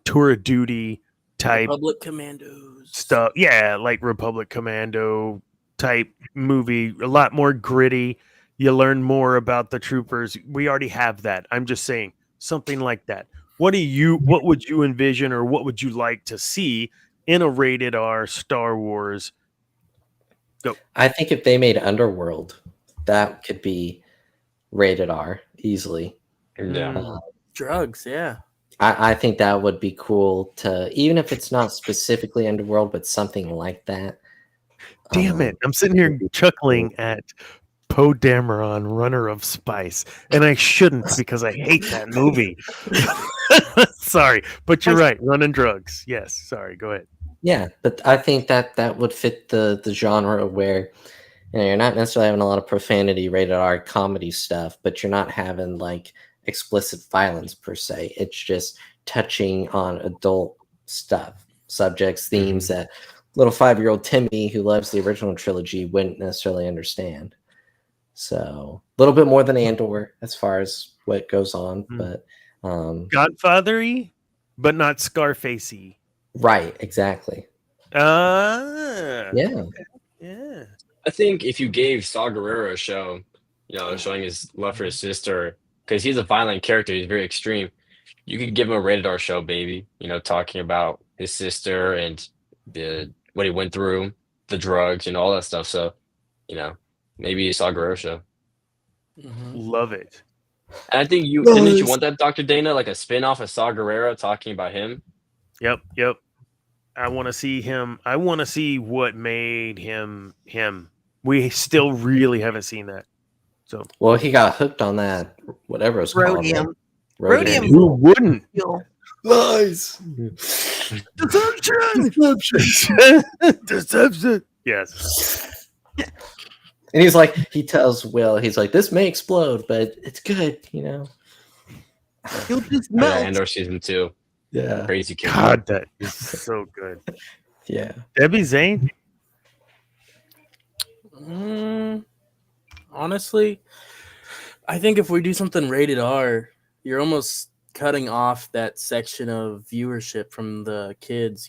tour of duty type Republic Commandos stuff. Yeah, like Republic Commando type movie, a lot more gritty. You learn more about the troopers. We already have that. I'm just saying something like that. What would you envision or what would you like to see in a rated R Star Wars? Go. I think if they made Underworld, that could be rated R easily. Yeah. drugs. Yeah, I think that would be cool to, even if it's not specifically Underworld, but something like that. Damn it. I'm sitting here chuckling at Poe Dameron, Runner of Spice, and I shouldn't because I hate that movie. Sorry, but you're right. Running drugs. Yes. Sorry. Go ahead. Yeah, but I think that would fit the genre where you're not necessarily having a lot of profanity rated R comedy stuff, but you're not having like explicit violence per se. It's just touching on adult stuff, subjects, themes that little 5-year-old Timmy who loves the original trilogy wouldn't necessarily understand. So a little bit more than Andor as far as what goes on, but Godfather-y, but not Scarfacey. right, exactly. Yeah. Yeah. I think if you gave Saw Gerrera a show, showing his love for his sister, because he's a violent character, he's very extreme. You could give him a rated R show, baby. Talking about his sister and what he went through, the drugs, all that stuff. So, maybe a Saw Gerrera show. Love it. And I think didn't you want that, Dr. Dana, like a spin-off of Saw Gerrera talking about him? Yep. I want to see him. I want to see what made him him. We still really haven't seen that. So, well, he got hooked on that, whatever it's called. Rhodium. Right? Rhodium. who wouldn't? Lies. Deception. Yes. And he tells Will, he's like, this may explode, but it's good, You'll just Yeah, melt. Andor season 2. Yeah. Crazy kid. God, that is so good. Yeah. Debbie Zane. Honestly, I think if we do something rated R, you're almost cutting off that section of viewership from the kids.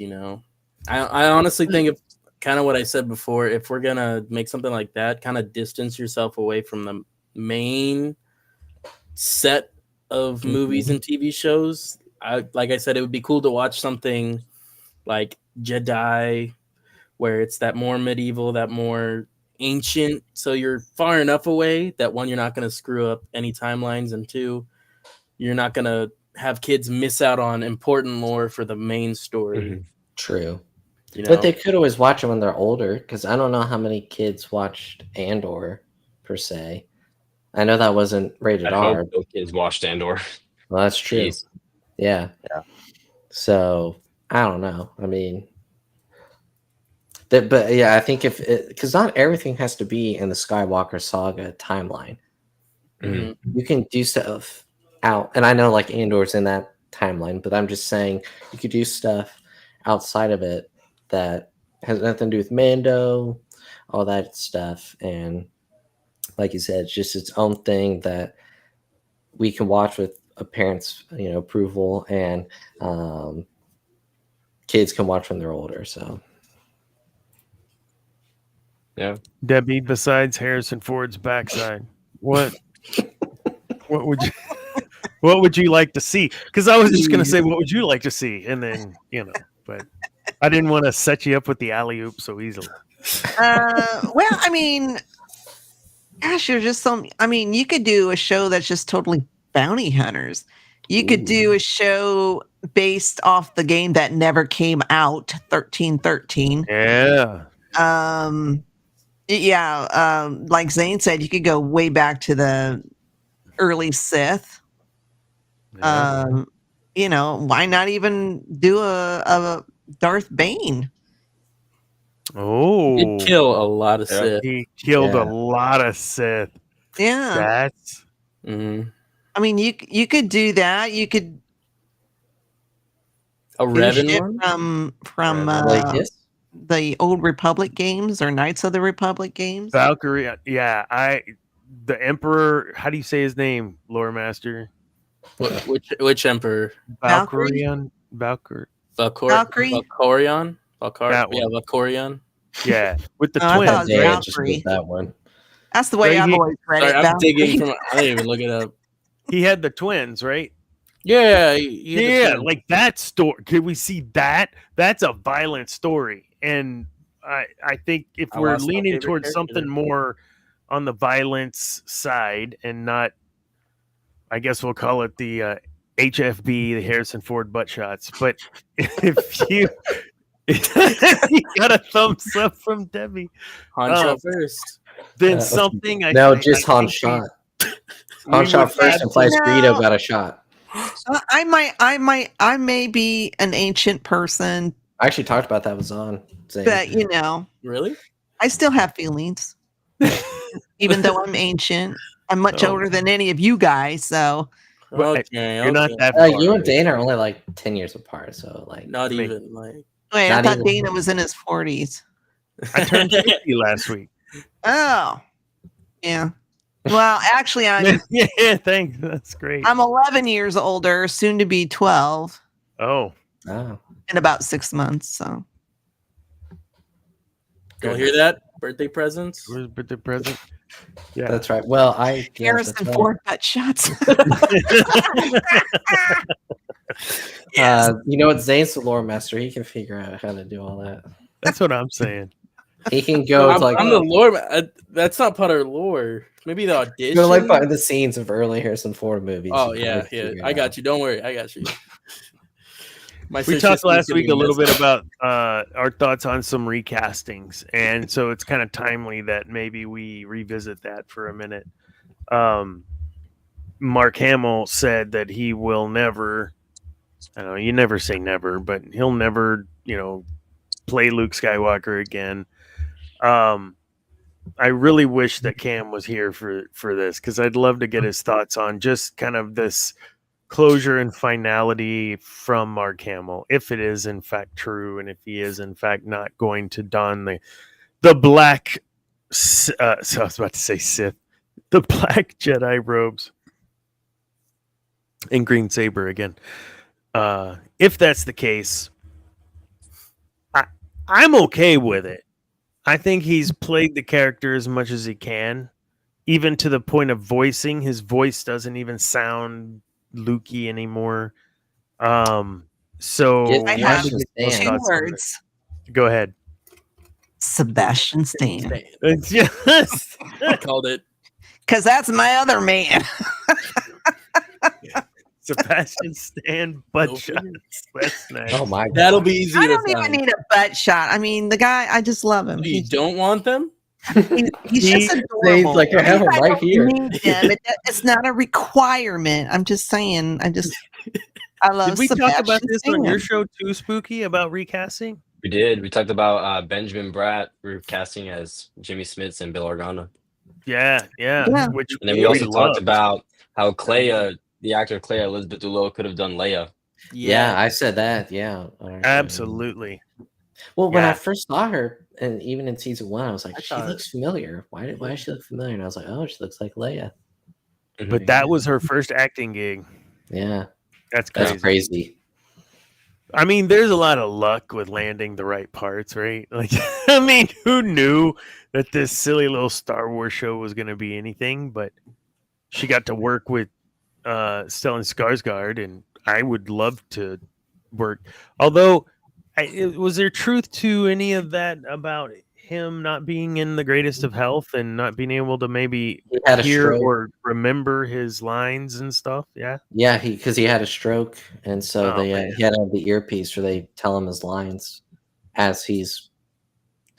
I honestly think if kind of what I said before, if we're gonna make something like that, kind of distance yourself away from the main set of movies and TV shows. Like I said, it would be cool to watch something like Jedi, where it's that more medieval, that more ancient. So you're far enough away that one, you're not going to screw up any timelines, and two, you're not going to have kids miss out on important lore for the main story. True. But they could always watch it when they're older, because I don't know how many kids watched Andor per se. I know that wasn't rated R. Those kids watched Andor. Well, that's true. Jeez. Yeah. So I don't know. I mean, but yeah, I think because not everything has to be in the Skywalker saga timeline. You can do stuff out, and I know like Andor's in that timeline, but I'm just saying you could do stuff outside of it that has nothing to do with Mando, all that stuff, and like you said, it's just its own thing that we can watch with a parent's approval, and kids can watch when they're older. So yeah. Debbie, besides Harrison Ford's backside, what would you like to see? Because I was just gonna say, what would you like to see, and then but I didn't want to set you up with the alley oop so easily. Well, I mean, gosh, you're just so. I mean, you could do a show that's just totally bounty hunters. You could do a show based off the game that never came out, 1313. Yeah. Like Zane said, you could go way back to the early Sith. Yeah. Why not even do a Darth Bane? Oh, He'd kill a lot of Sith. he killed a lot of Sith. Yeah. That's I mean, you could do that. You could A do Revan shit one? from like this. the old Republic games or Knights of the Republic games. Valkyrie. Yeah, the Emperor. How do you say his name, Lore Master? Which emperor? Valkyrie? Valkyrie. Valkyrie? Valkorion? That Yeah, one. Valkorion. Yeah, with the Oh, I twins. thought it was right? Yeah, just Valkyrie. with that one. That's the way Right I've here. always read Sorry, it. I'm Valkyrie. digging from. I didn't even look it up. He had the twins, right? Yeah, Yeah, like that story. Can we see that? That's a violent story, and I think if I we're lost my leaning favorite towards character something there. more on the violence side, and not, I guess we'll call it the HFB, the Harrison Ford butt shots. But if you you got a thumbs up from Debbie, Han shot first. then something. Just Han shot. Han shot first and Flies No. Greedo got a shot. I may be an ancient person, I actually talked about that with Zahn. but Really? I still have feelings. Even though I'm ancient, I'm much Oh. older than any of you guys. So Well, Okay, You're not okay. that far. you and Dana are only like 10 years apart, so like Not Me. even like. wait, I Not thought even- Dana was in his 40s. I turned 50 last week. Oh, yeah. Well, actually, I'm Yeah, thanks. That's great. 11 years older, soon to be 12 Oh, Oh. in about 6 months. So Don't hear that? Birthday presents. where's the birthday present? Yeah. That's right. Well, yeah, Harrison that's right. Ford got shots. You know what? Zane's the lore master. He can figure out how to do all that. That's what I'm saying. He can go I'm, like I'm the lore. That's not part of lore. Maybe the audition. go like behind the scenes of early Harrison Ford movies. Oh You can yeah, like yeah. figure it I got out. you. Don't worry. I got you. My We sis talked just last keeps week a getting little bit messed up. about our thoughts on some recastings, and so it's kind of timely that maybe we revisit that for a minute. Mark Hamill said that he will never, I don't know, you never say never, but he'll never, play Luke Skywalker again. I really wish that Cam was here for this, because I'd love to get his thoughts on just kind of this closure and finality from Mark Hamill, if it is in fact true, and if he is in fact not going to don the black. So I was about to say Sith, the black Jedi robes and green saber again. If that's the case, I'm okay with it. I think he's played the character as much as he can, even to the point of voicing. His voice doesn't even sound Lukey anymore. So Get I wanted have to get your 2 thoughts on it. words. Go ahead. Sebastian Stan. It's just I called it. Because that's my other man. Sebastian Stan butt shot. That's nice. Oh my god. That'll be easy I to don't even find. need a butt shot. I mean, the guy, I just love him. You don't want them? He's just Zane's adorable. like, I have him I right don't here. need him. It's not a requirement. I'm just saying. I love Did we talk about Sebastian this on your Stan. show too, Spooky, about recasting? We did. We talked about Benjamin Bratt recasting as Jimmy Smits and Bill Organa. Yeah. Yeah. Which And then we also loved. talked about how Clea, the actor Clea Elizabeth Dulo, could have done Leia. Yeah, I said that. Yeah. Absolutely. Well, when Yeah. I first saw her, and even in season 1, I was like, I she thought- looks familiar. Why does she look familiar? And I was like, oh, she looks like Leia. But that was her first acting gig. Yeah, That's crazy. that's crazy. I mean, there's a lot of luck with landing the right parts, right? Like, I mean, who knew that this silly little Star Wars show was going to be anything? But she got to work with Stellan Skarsgård, and I would love to work. Although, was there truth to any of that about him not being in the greatest of health and not being able to maybe He had a hear stroke. or remember his lines and stuff? Yeah. Yeah, because he had a stroke, and so Oh, he had to have the earpiece where they tell him his lines as he's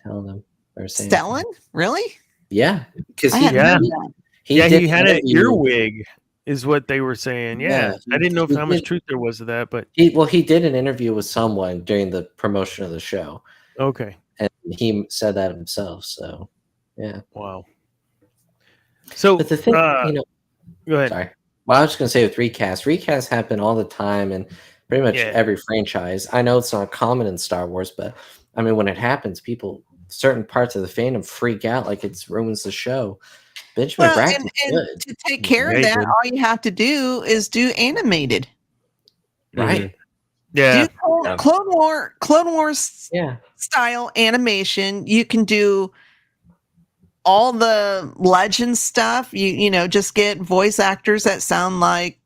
telling them or saying. Stellan? Really? Yeah, because I he hadn't Yeah. heard that. he He did had an interview- earwig, is what they were saying. Yeah. Yeah, I didn't know he how much did- truth there was to that, but He did an interview with someone during the promotion of the show, okay. and he said that himself. So, yeah. Wow. So, But the thing, go ahead. sorry. Well, I was just gonna say with recasts happen all the time in pretty much Yeah. every franchise. I know it's not common in Star Wars, but I mean, when it happens, certain parts of the fandom freak out like it ruins the show. Benjamin Well, Bratt and is good, to take care Yeah, of he that, did. all you have to do is do animated. right? Yeah. Do Clone Wars Yeah, style animation. You can do all the legend stuff. You know, just get voice actors that sound like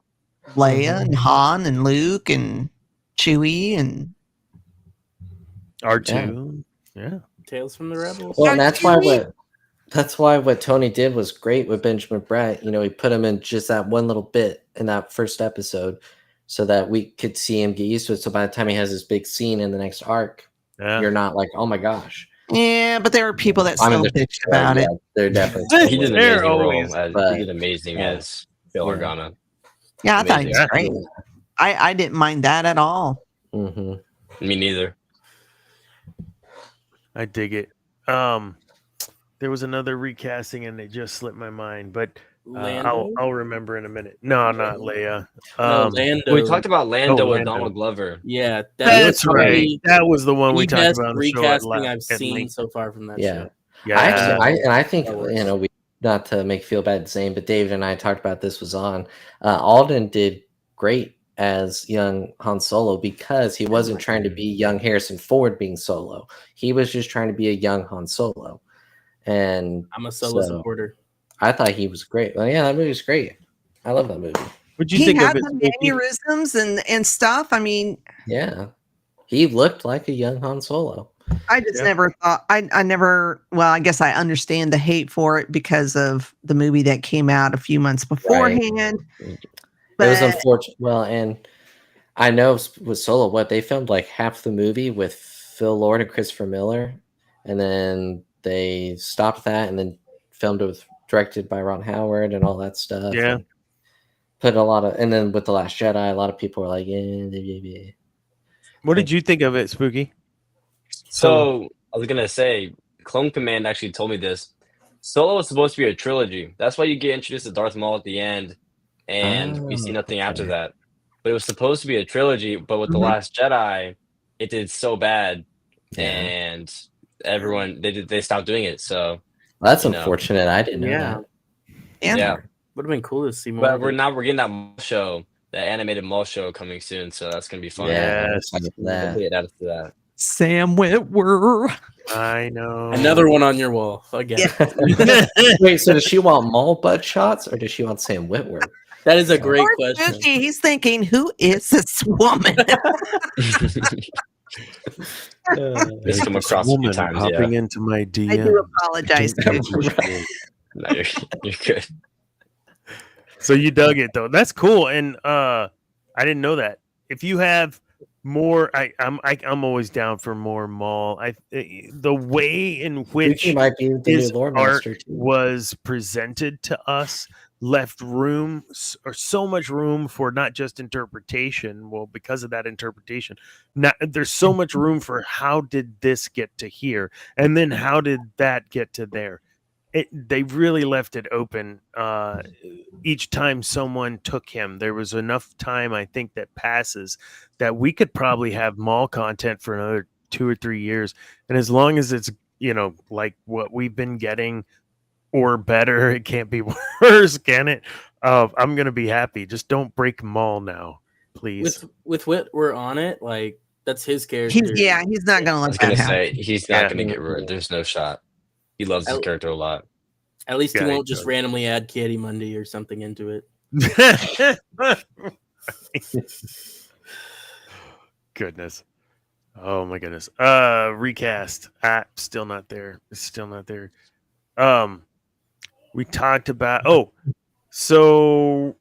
Leia and Han and Luke and Chewie and R2. Yeah. Tales from the Rebels. well, and Yeah, that's why what Tony did was great with Benjamin Bratt. You know, he put him in just that one little bit in that first episode, so that we could see him get used to it. So by the time he has this big scene in the next arc, Yeah. you're not like, oh my gosh. yeah, but there were people that I mean, still there's- bitched about it. yeah, they're definitely. He did an They're amazing always- role. but- He did amazing as Bill Yeah. Organa. Yeah, I thought he was Yeah. great. I didn't mind that at all. Hmm. Me neither. I dig it. There was another recasting and it just slipped my mind, but Lando? I'll remember in a minute. No, not Leia. No, Lando. We talked about Lando with Lando. Donald Glover. Yeah, That's right. probably That was the one we the talked best about on the show at recasting la- I've at seen length. so far from that Yeah. show. Yeah. I think That works. we not to make you feel bad, Zane, but David and I talked about this was on. Alden did great as young Han Solo because he wasn't trying to be young Harrison Ford being Solo. He was just trying to be a young Han Solo. And I'm a Solo supporter. I thought he was great. Well, yeah, that movie was great. I love that movie. What'd you He think had of it? the Spooky? mannerisms and stuff. I mean, Yeah. He looked like a young Han Solo. I just never thought I never well, I guess I understand the hate for it because of the movie that came out a few months beforehand. It was unfortunate. Well, and I know with Solo, what they filmed like half the movie with Phil Lord and Christopher Miller, and then they stopped that and then filmed it with directed by Ron Howard and all that stuff. Yeah. Put a lot of, and then with The Last Jedi, a lot of people were like, yeah. What did you think of it, Spooky? So I was gonna say, Clone Command actually told me this. Solo was supposed to be a trilogy. That's why you get introduced to Darth Maul at the end, and we see nothing after that. But it was supposed to be a trilogy. But with The Last Jedi, it did so bad, and everyone they stopped doing it. So that's unfortunate. I didn't know that. Yeah. Would have been cool to see more. But we're getting that Maul show, that animated Maul show coming soon. So that's gonna be fun. Yes. That. Sam Witwer. I know. Another one on your wall again. Wait, so does she want Maul butt shots or does she want Sam Witwer? That is a great Poor question. Spooky, he's thinking, who is this woman? This come across a few times. Hopping into my I DM. do apologize. No, you're good. So you dug it though. That's cool, and I didn't know that. If you have more, I'm always down for more Maul. The way in which might be the his new Lord art Master too. was presented to us left room or so much room for not just interpretation. Well, because of that interpretation, there's so much room for how did this get to here, and then how did that get to there. They really left it open. Each time someone took him, there was enough time, I think, that passes that we could probably have Maul content for another 2 or 3 years. And as long as it's, like what we've been getting or better, it can't be worse, can it? I'm going to be happy. Just don't break Maul now, please. With what we're on it, like, that's his character. He's not going to I let was that gonna happen. say he's not gonna get ruined. There's no shot. He loves his character a lot. At least he Yeah, won't he just does. randomly add Kitty Monday or something into it. Goodness. Oh my goodness. Recast. Still not there. It's still not there. We talked about so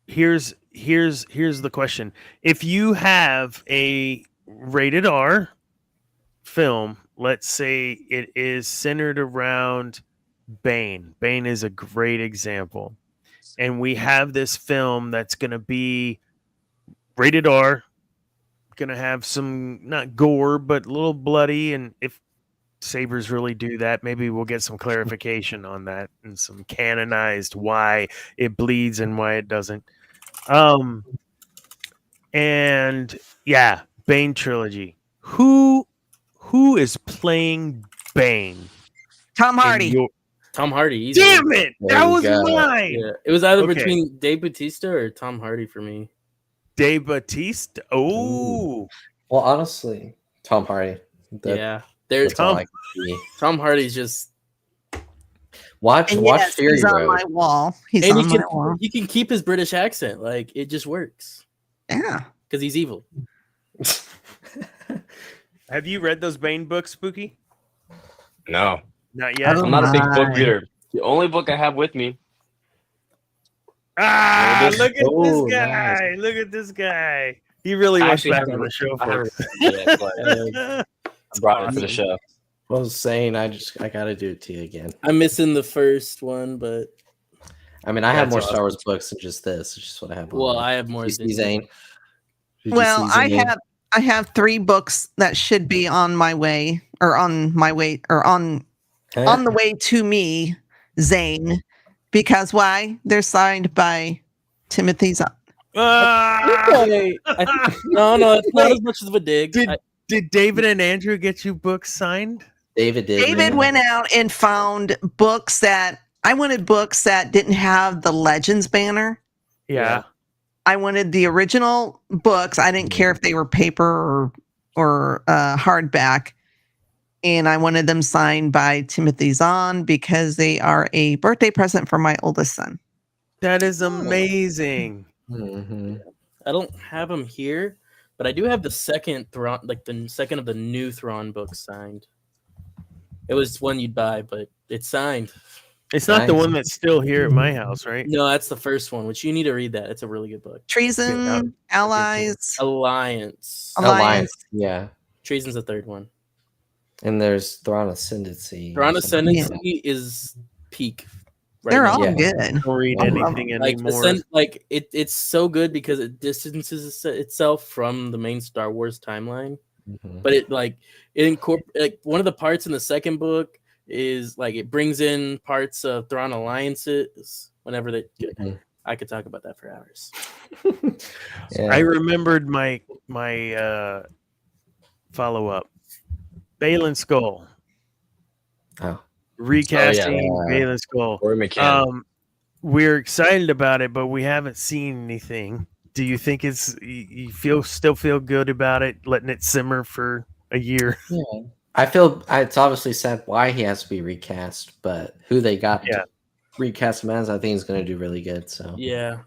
here's the question. If you have a rated R film, let's say it is centered around Bane. Bane is a great example. And we have this film that's going to be rated R, going to have some, not gore, but a little bloody. And if sabers really do that, maybe we'll get some clarification on that and some canonized why it bleeds and why it doesn't. And yeah, Bane trilogy. Who is playing Bane? Tom Hardy. Tom Hardy. Easily. Damn it! That was mine. Yeah, it was either Okay. between Dave Bautista or Tom Hardy for me. Dave Bautista. Oh, Well, honestly, Tom Hardy. There's That's all I can see. Tom Hardy's just. Watch Fury he's Road. on my wall. He's And on my wall. he can keep his British accent. Like, it just works. Yeah. Because he's evil. have you read those Bane books, Spooky? No, Not yet. I'm not a big book reader. The only book I have with me. Look at Oh, this guy! nice. Look at this guy! He really I wants actually back haven't on the read- show, I haven't folks. read it yet, but I brought it for the show. I was saying, I gotta do it to you again. I'm missing the first one, but. I mean, I have That's more awesome. Star Wars books than just this. It's just what I have. Well, I have more. Did you see Zane? Did you Well, see Zane? I have 3 books that should be on my way or on my way or on the way to me, Zane. Because why? They're signed by Timothy Zahn. Okay. No, it's not as much of a dig. Did David and Andrew get you books signed? David did. David yeah. went out and found books that I wanted books that didn't have the Legends banner. Yeah. I wanted the original books. I didn't care if they were paper or hardback. And I wanted them signed by Timothy Zahn because they are a birthday present for my oldest son. That is amazing. Mhm. I don't have them here, but I do have the second Thrawn, like the second of the new Thrawn books signed. It was one you'd buy, but it's signed. It's not the Nice. one that's still here at my house, right? No, that's the first one, which you need to read that. It's a really good book. Treason, Yeah, Allies, Alliance. Alliance. Yeah. Treason's the third one. And there's Thrawn Ascendancy. Thrawn or something. Ascendancy is peak. Right They're now. all Yeah. good. Don't read I love anything Like anymore. it's so good because it distances itself from the main Star Wars timeline. Mhm. But it incorporates like one of the parts in the second book is like it brings in parts of Thrawn alliances whenever they. Mhm. I could talk about that for hours. Yeah. I remembered my follow up. Balin Skull. Oh. Recasting Yeah. Balin Skull. Rory McCann. We're excited about it, but we haven't seen anything. Do you think you still feel good about it, letting it simmer for a year? Yeah. I feel it's obviously sad why he has to be recast, but who they got Yeah. to recast him as, I think is going to do really good. So Yeah,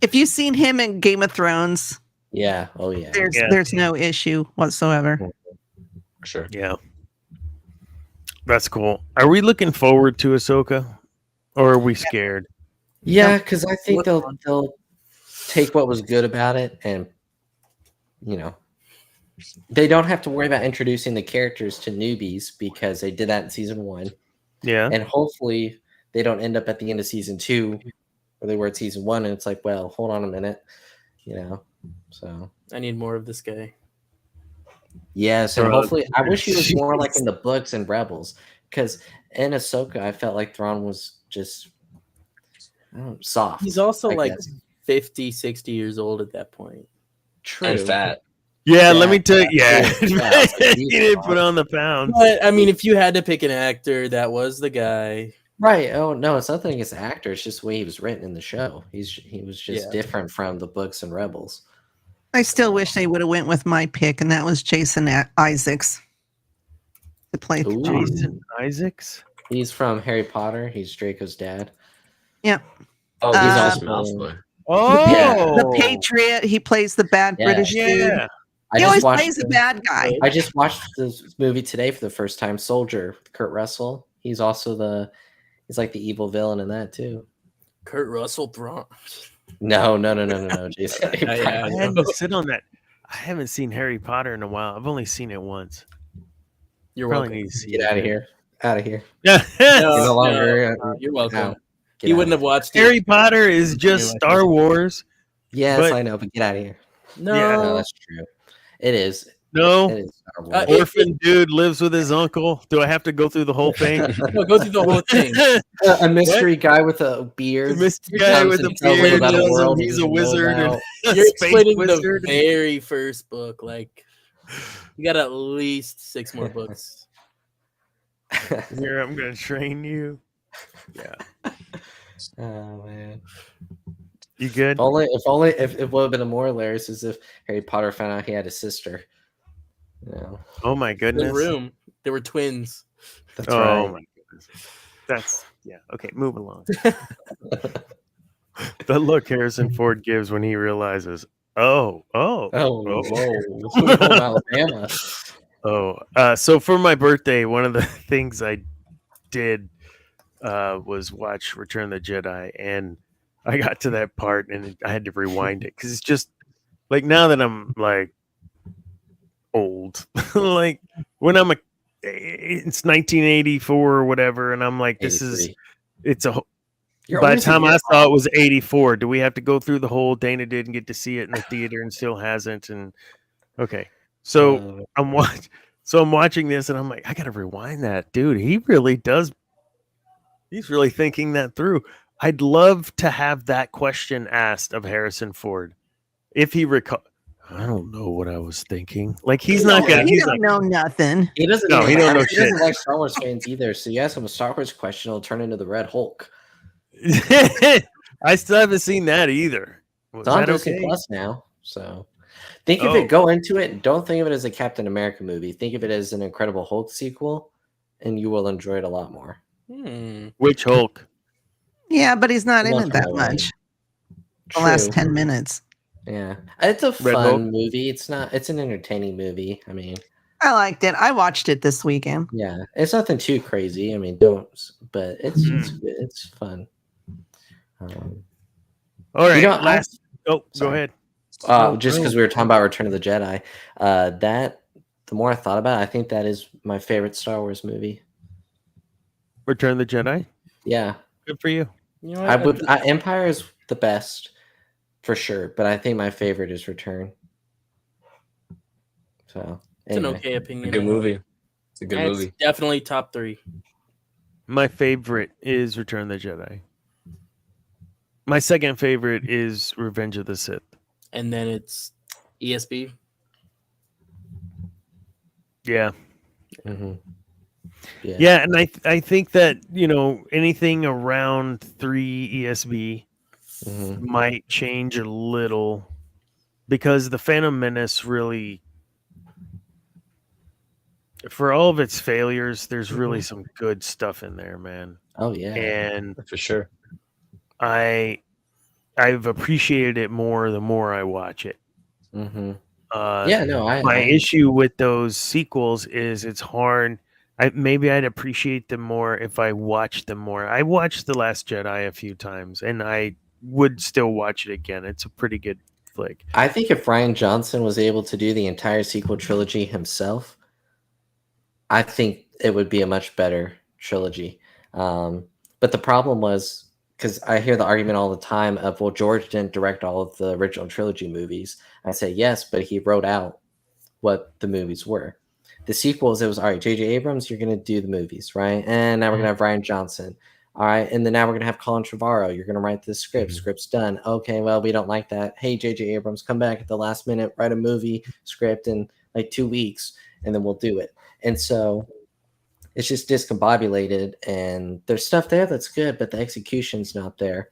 If you've seen him in Game of Thrones, yeah, oh yeah, there's no issue whatsoever. For sure. Yeah. That's cool. Are we looking forward to Ahsoka? Or are we scared? yeah, because I think they'll take what was good about it, and they don't have to worry about introducing the characters to newbies because they did that in season 1, Yeah. and hopefully they don't end up at the end of season 2 where they were at season 1, and it's like, well, hold on a minute, So I need more of this guy. yes, and Bro, hopefully, I wish he was more like jeez. in the books and Rebels, because in Ahsoka, I felt like Thrawn was just soft. He's also I like guess. 50, 60 years old at that point. True. And fat. Yeah, let me tell you. Yeah. Yeah. Yeah. He didn't put on the pounds. But I mean, if you had to pick an actor, that was the guy. Right. Oh no, it's nothing against the actor. It's just the way he was written in the show. He was just Yeah. different from the books and Rebels. I still wish they would have went with my pick, and that was Jason Isaacs to play. Ooh. Jason Isaacs? He's from Harry Potter. He's Draco's dad. Yeah. Oh, he's Uh, awesome. Mouseboy. Oh, Yeah. The Patriot. He plays the bad Yeah. British dude. Yeah. I He just always watched plays the the- bad guy. I just watched this movie today for the first time, Soldier, with Kurt Russell. He's also he's like the evil villain in that too. Kurt Russell Thrawn. No, Jason. Yeah. I had to sit on that. I haven't seen Harry Potter in a while. I've only seen it once. You're Probably welcome. need to see Get it out of again. here. Out of here. Yeah. You're no longer. You're welcome. out. Get He out. wouldn't have watched it. Harry Potter is just Star Wars. Yes, but- I know, but get out of here. No, Yeah. No, that's true. It is. No. It is Star Wars. Orphan dude lives with his uncle. Do I have to go through the whole thing? no, go through the whole thing. A mystery guy with a beard. The mystery guy comes with and a tells him beard about a tells him world he's he a doesn't know wizard and about. a You're space explaining wizard. the very first book. Like, you got at least 6 more books. Here, I'm gonna train you. Yeah, Oh man. you good? If it would have been more hilarious is if Harry Potter found out he had a sister. Oh my In the goodness. room, they were twins. That's Oh right. my goodness. That's yeah. Okay, move along. The look Harrison Ford gives when he realizes, oh, Oh, Oh. whoa. Alabama. So for my birthday, one of the things I did was watch Return of the Jedi, and I got to that part and I had to rewind it because it's just like now that I'm like old, like when it's 1984 or whatever, and I'm like, this is 83. it's a. You're By the always a time year I saw off. it was 84. Do we have to go through the whole Dana didn't get to see it in the theater and still hasn't? And okay, so I'm watching this and I'm like, I gotta rewind that, dude. He really does. He's really thinking that through. I'd love to have that question asked of Harrison Ford, if he recall. I don't know what I was thinking. Like he's You not don't, gonna. you He's don't like, know nothing. He doesn't. No, even, he don't know he doesn't shit. like Star Wars fans either. So you ask him a Star Wars question, it'll turn into the Red Hulk. I still haven't seen that either. Was It's on that Disney okay? Plus now. So think of Oh. it. Go into it. Don't think of it as a Captain America movie. Think of it as an Incredible Hulk sequel, and you will enjoy it a lot more. Which Hulk? Yeah, but he's not The in one it from that the much. The last 10 minutes. Yeah, it's a Red Hulk? fun movie. It's not. It's an entertaining movie. I mean, I liked it. I watched it this weekend. yeah, it's nothing too crazy. I mean, don't. But it's Mm. good. It's fun. All right. You know, last. Go sorry. ahead. Just because we were talking about Return of the Jedi, that the more I thought about it, I think that is my favorite Star Wars movie. Return of the Jedi. Yeah, Good for you. You know what? Empire is the best for sure, but I think my favorite is Return. So It's an anyway. okay A opinion. good movie. It's a good It's movie. definitely top 3. My favorite is Return of the Jedi. My second favorite is Revenge of the Sith. And then it's ESB. Yeah. Mhm. Yeah, and I think that, anything around 3 ESB Mhm. might change a little because the Phantom Menace really, for all of its failures, there's really some good stuff in there, man. Oh yeah, And For sure. I've appreciated it more the more I watch it. Mhm. Uh, Yeah, no, my issue with those sequels is it's hard. Maybe I'd appreciate them more if I watched them more. I watched The Last Jedi a few times, and I would still watch it again. It's a pretty good flick. I think if Ryan Johnson was able to do the entire sequel trilogy himself, I think it would be a much better trilogy. But the problem was, because I hear the argument all the time of, well, George didn't direct all of the original trilogy movies. I say yes, but he wrote out what the movies were. The sequels, it was all right, J.J. Abrams, you're going to do the movies, right? And now we're going to have Ryan Johnson. All right. And then now we're going to have Colin Trevorrow. You're going to write the script. Script's done. Okay. Well, we don't like that. Hey, J.J. Abrams, come back at the last minute, write a movie script in like 2 weeks, and then we'll do it. And so it's just discombobulated. And there's stuff there that's good, but the execution's not there.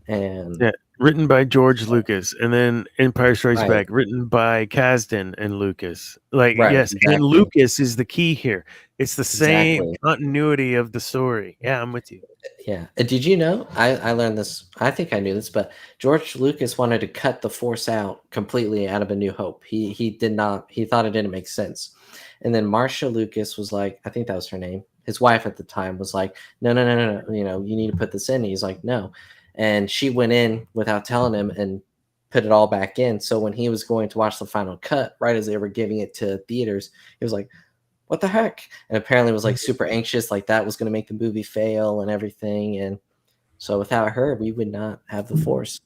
And Yeah, written by George Lucas, and then Empire Strikes Right. Back, written by Kasdan and Lucas. Like, Right, yes, exactly. and Lucas is the key here. It's the same Exactly. continuity of the story. Yeah, I'm with you. Yeah. Did you know? I learned this. I think I knew this, but George Lucas wanted to cut the Force out completely out of A New Hope. He did not. He thought it didn't make sense. And then Marcia Lucas was like, I think that was her name. His wife at the time was like, no. You need to put this in. And he's like, no. And she went in without telling him and put it all back in. So when he was going to watch the final cut, right as they were giving it to theaters, he was like, what the heck? And apparently was like super anxious, like that was going to make the movie fail and everything. And so without her, we would not have the Force.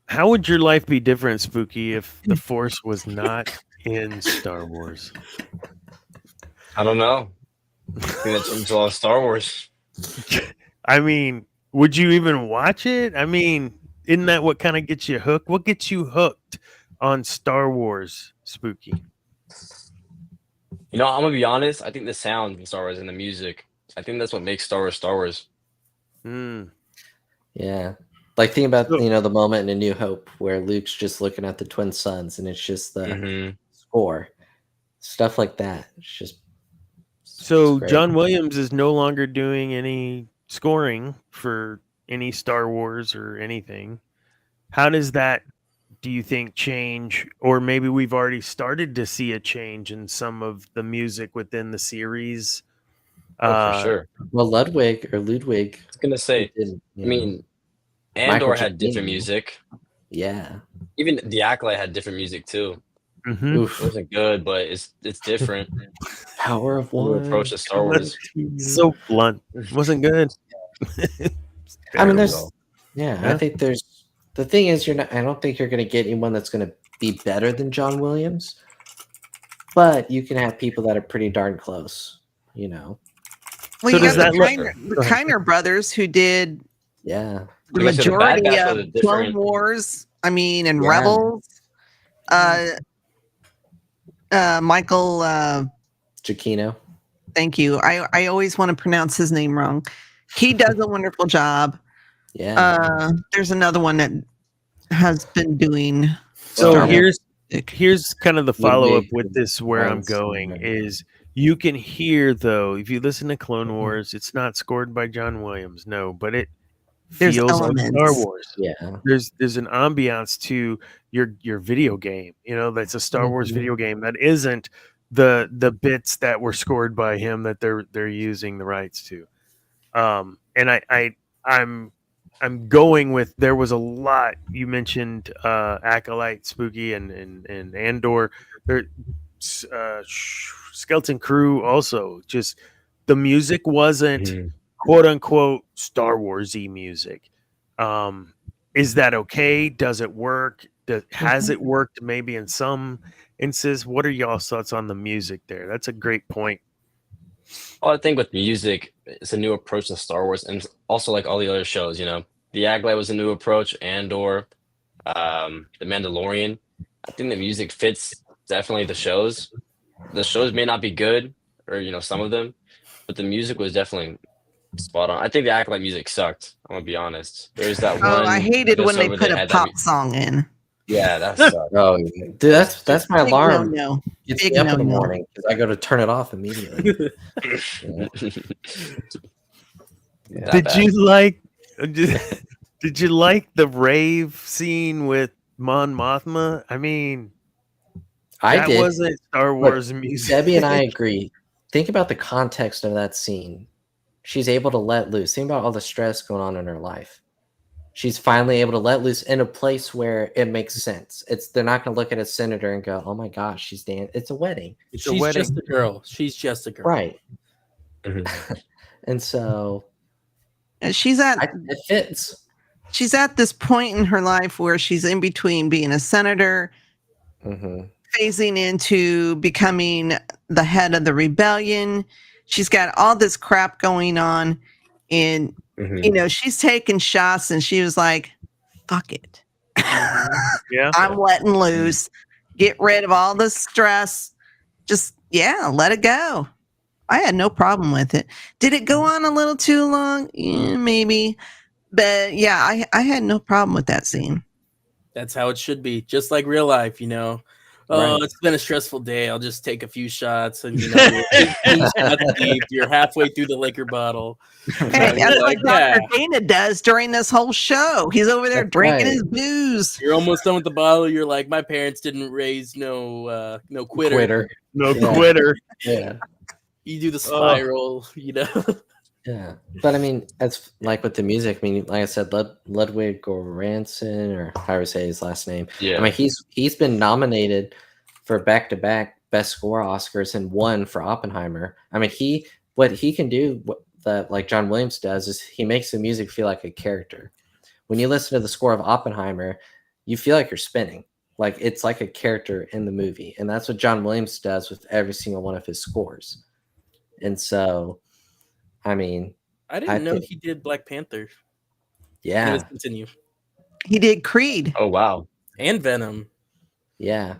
How would your life be different, Spooky, if the Force was not in Star Wars? I don't know. I think that changed a lot of Star Wars. I mean, would you even watch it? I mean, isn't that what kind of gets you hooked? What gets you hooked on Star Wars, Spooky? You know, I'm gonna be honest. I think the sound in Star Wars and the music. I think that's what makes Star Wars Star Wars. Yeah. Like think about, So- the moment in A New Hope where Luke's just looking at the twin suns and it's just the score. Stuff like that. It's just So it's great. John Williams is no longer doing any scoring for any Star Wars or anything. How does that, do you think, change? Or maybe we've already started to see a change in some of the music within the series. Oh, for sure. Well, Ludwig. I was gonna say. didn't, I mean, Michael Andor had different Giacchino. music. yeah. Even the Acolyte had different music too. Mhm. Oof. It wasn't good, but it's different. Power of The one. approach to Star Wars. So blunt. Wasn't good. I mean, there's, Terrible. yeah, Yeah. I think there's, the thing is, I don't think you're going to get anyone that's going to be better than John Williams, but you can have people that are pretty darn close, Well, So you does got that look- the Kiner brothers who did Yeah. the Like I said, the bad majority guys are of the different- Clone Wars I mean, and Yeah. Rebels. Michael, Giacchino. thank you. I always want to pronounce his name wrong. He does a wonderful job. Yeah. There's another one that has been doing. So Well, here's kind of the follow up Ludwig with this. Where I'm going is you can hear though if you listen to Clone Wars, it's not scored by John Williams, no, but it There's feels like Star elements. Wars. Yeah. There's an ambiance to your video game. You know, that's a Star Wars video game that isn't the bits that were scored by him that they're using the rights to. And I'm going with there was a lot you mentioned Acolyte, Spooky, and Andor. There, Skeleton Crew also just the music wasn't quote unquote Star Warsy music. Is that okay? Does it work? Has it worked maybe in some instances? What are y'all's thoughts on the music there? That's a great point. Well, I think with music, it's a new approach to Star Wars, and also like all the other shows. You know, The Acolyte was a new approach, Andor, The Mandalorian. I think the music fits definitely the shows. The shows may not be good, or you know, some of them, but the music was definitely spot on. I think the Acolyte music sucked. I'm gonna be honest. There's that one. Oh, I hated when they voiceover put a had pop song in. Yeah, that sucked. Oh, dude, that's my Big alarm. no-no. Gets Big me up in the no-no. morning because I go to turn it off immediately. Yeah. Did you like? Did you like the rave scene with Mon Mothma? I mean, I that did. wasn't Star Wars music. Debbie and I agree. Think about the context of that scene. She's able to let loose. Think about all the stress going on in her life. She's finally able to let loose in a place where it makes sense. They're not going to look at a senator and go, "Oh my gosh, she's dancing." It's a wedding. She's just a girl. She's just a girl. Right. And so It fits. She's at this point in her life where she's in between being a senator, phasing into becoming the head of the rebellion. She's got all this crap going on, and you know, she's taking shots, and she was like, "Fuck it, Yeah, I'm letting loose. Get rid of all the stress. Just let it go." I had no problem with it. Did it go on a little too long? Yeah, maybe. But yeah, I had no problem with that scene. That's how it should be. Just like real life, you know. Oh, Right. it's been a stressful day. I'll just take a few shots, and you know, you're halfway through the liquor bottle. Hey, that's what Dr. Dana does during this whole show. He's over there drinking his booze. You're almost done with the bottle. You're like, my parents didn't raise no quitter. No quitter. Yeah. You do the spiral, you know. Yeah, but I mean, that's like with the music. I mean, like I said, Ludwig Göransson, or however you say his last name. Yeah, I mean, he's been nominated for back-to-back Best Score Oscars and won for Oppenheimer. I mean, what he can do that like John Williams does is he makes the music feel like a character. When you listen to the score of Oppenheimer, you feel like you're spinning, like it's like a character in the movie, and that's what John Williams does with every single one of his scores. And so, I mean, I didn't know he did Black Panther. Yeah. Anyways, continue. He did Creed. Oh, wow. And Venom. Yeah.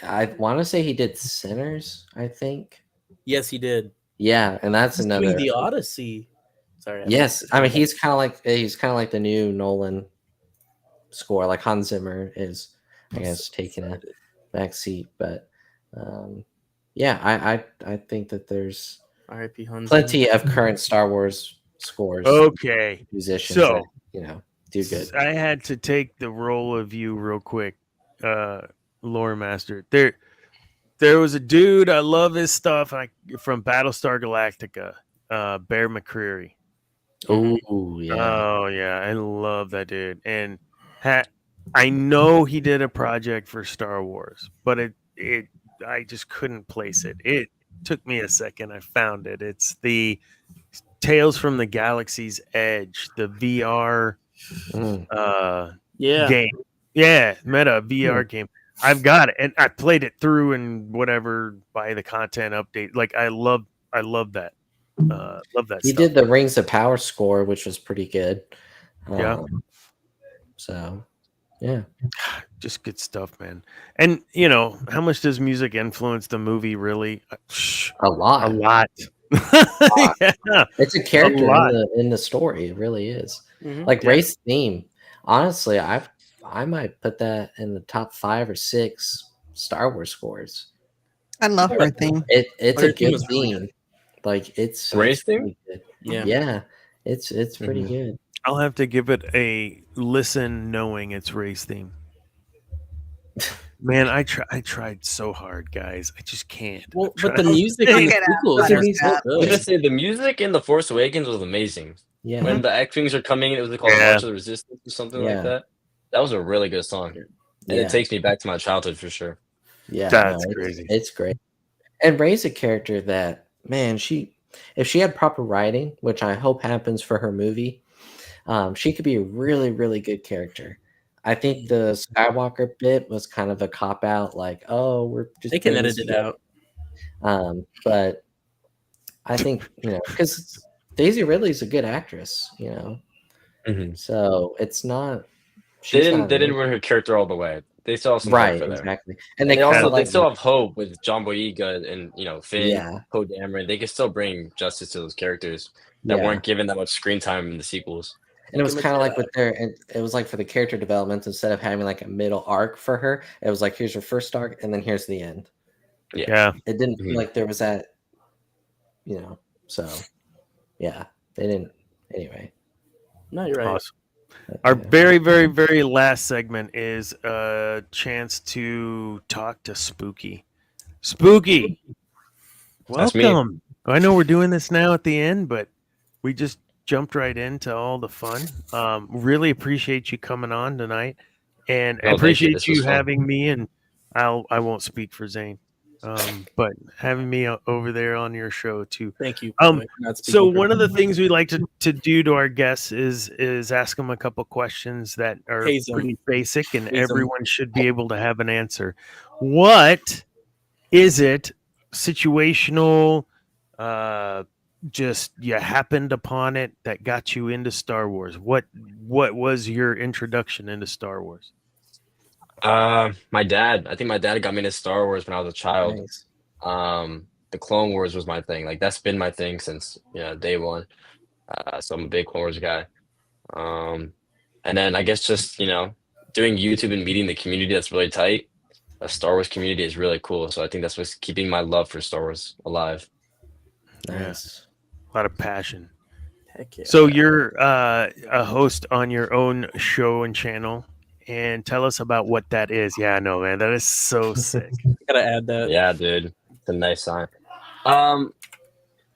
I want to say he did Sinners, I think. Yes, he did. Yeah, and that's another. Doing the Odyssey. Sorry. Yes, I mean he's kind of like the new Nolan score, like Hans Zimmer is, I guess, taking a back seat. But yeah, I think that there's R.I.P. Hans plenty Zimmer. of current Star Wars scores. Okay, musicians, so that, you know, do good. I had to take the role of you real quick, lore master. There was a dude, I love his stuff, from Battlestar Galactica, Bear McCreary. Oh yeah. Oh yeah, I love that dude. And I know he did a project for Star Wars, but I just couldn't place it. It took me a second. I found it. It's the Tales from the Galaxy's Edge, the VR game. Yeah, meta VR game. I've got it, and I played it through and whatever by the content update. Like I love that. Love that. He did the Rings of Power score, which was pretty good. Yeah. So Yeah. Just good stuff, man. And you know, how much does music influence the movie? Really, A lot. a lot. lot. Yeah, It's a character lot. in the story. It really is. Mhm. Like Yeah. Ray's theme. Honestly, I might put that in the top 5 or 6 Star Wars scores. I love her theme. It's Her a theme good was really theme. Like it's Race theme? really good. Yeah. Yeah. It's pretty Mhm. good. I'll have to give it a listen, knowing it's Ray's theme. Man, I tried so hard, guys. I just can't. Well, I'm but the trying- music Look in the at sequels us, are Buttercup. so I was good. gonna say the music in The Force Awakens was amazing. Yeah. When the X-Wings are coming in, it was called Yeah. March of the Resistance or something Yeah. like that. That was a really good song. And Yeah. it takes me back to my childhood for sure. Yeah. That's no, crazy. It's great. And Ray's a character that, man, if she had proper writing, which I hope happens for her movie, she could be a really, really good character. I think the Skywalker bit was kind of a cop out, like, oh, we're just They can putting edit this it together. out. But I think, because Daisy Ridley's a good actress, Mhm. so it's not. They She's didn't not they didn't ruin her character all the way. They still have some hope right, for there. exactly. And they they kind also of they like, still have hope with John Boyega and Finn, yeah, Poe Dameron. They can still bring justice to those characters that yeah. weren't given that much screen time in the sequels. And it was Can kind of make like it with it was like for the character development, instead of having like a middle arc for her, it was like, here's her first arc, and then here's the end. Yeah. It didn't Mhm. feel like there was that, so yeah, they didn't. Anyway, No, you're right. Awesome. Our yeah. very, very, very last segment is a chance to talk to Spooky. Spooky, That's me. welcome. I know we're doing this now at the end, but we just jumped right into all the fun. Really appreciate you coming on tonight, and No, thank you. appreciate This was you fun. having me. And I won't speak for Zane, but having me over there on your show too. Thank you. Not So speaking for one of the them. things we like to do to our guests is ask them a couple questions that are Haze 'em. pretty basic, and Haze 'em. everyone should be able to have an answer. What is it? Situational? Just you happened upon it that got you into Star Wars. What was your introduction into Star Wars? My dad. I think my dad got me into Star Wars when I was a child. Nice. The Clone Wars was my thing. Like that's been my thing since day one. So I'm a big Clone Wars guy. And then I guess just doing YouTube and meeting the community that's really tight. A Star Wars community is really cool. So I think that's what's keeping my love for Star Wars alive. Nice. A lot of passion. Heck yeah. So you're a host on your own show and channel, and tell us about what that is. Yeah, I know, man. That is so sick. Gotta add that. Yeah, dude. It's a nice sign.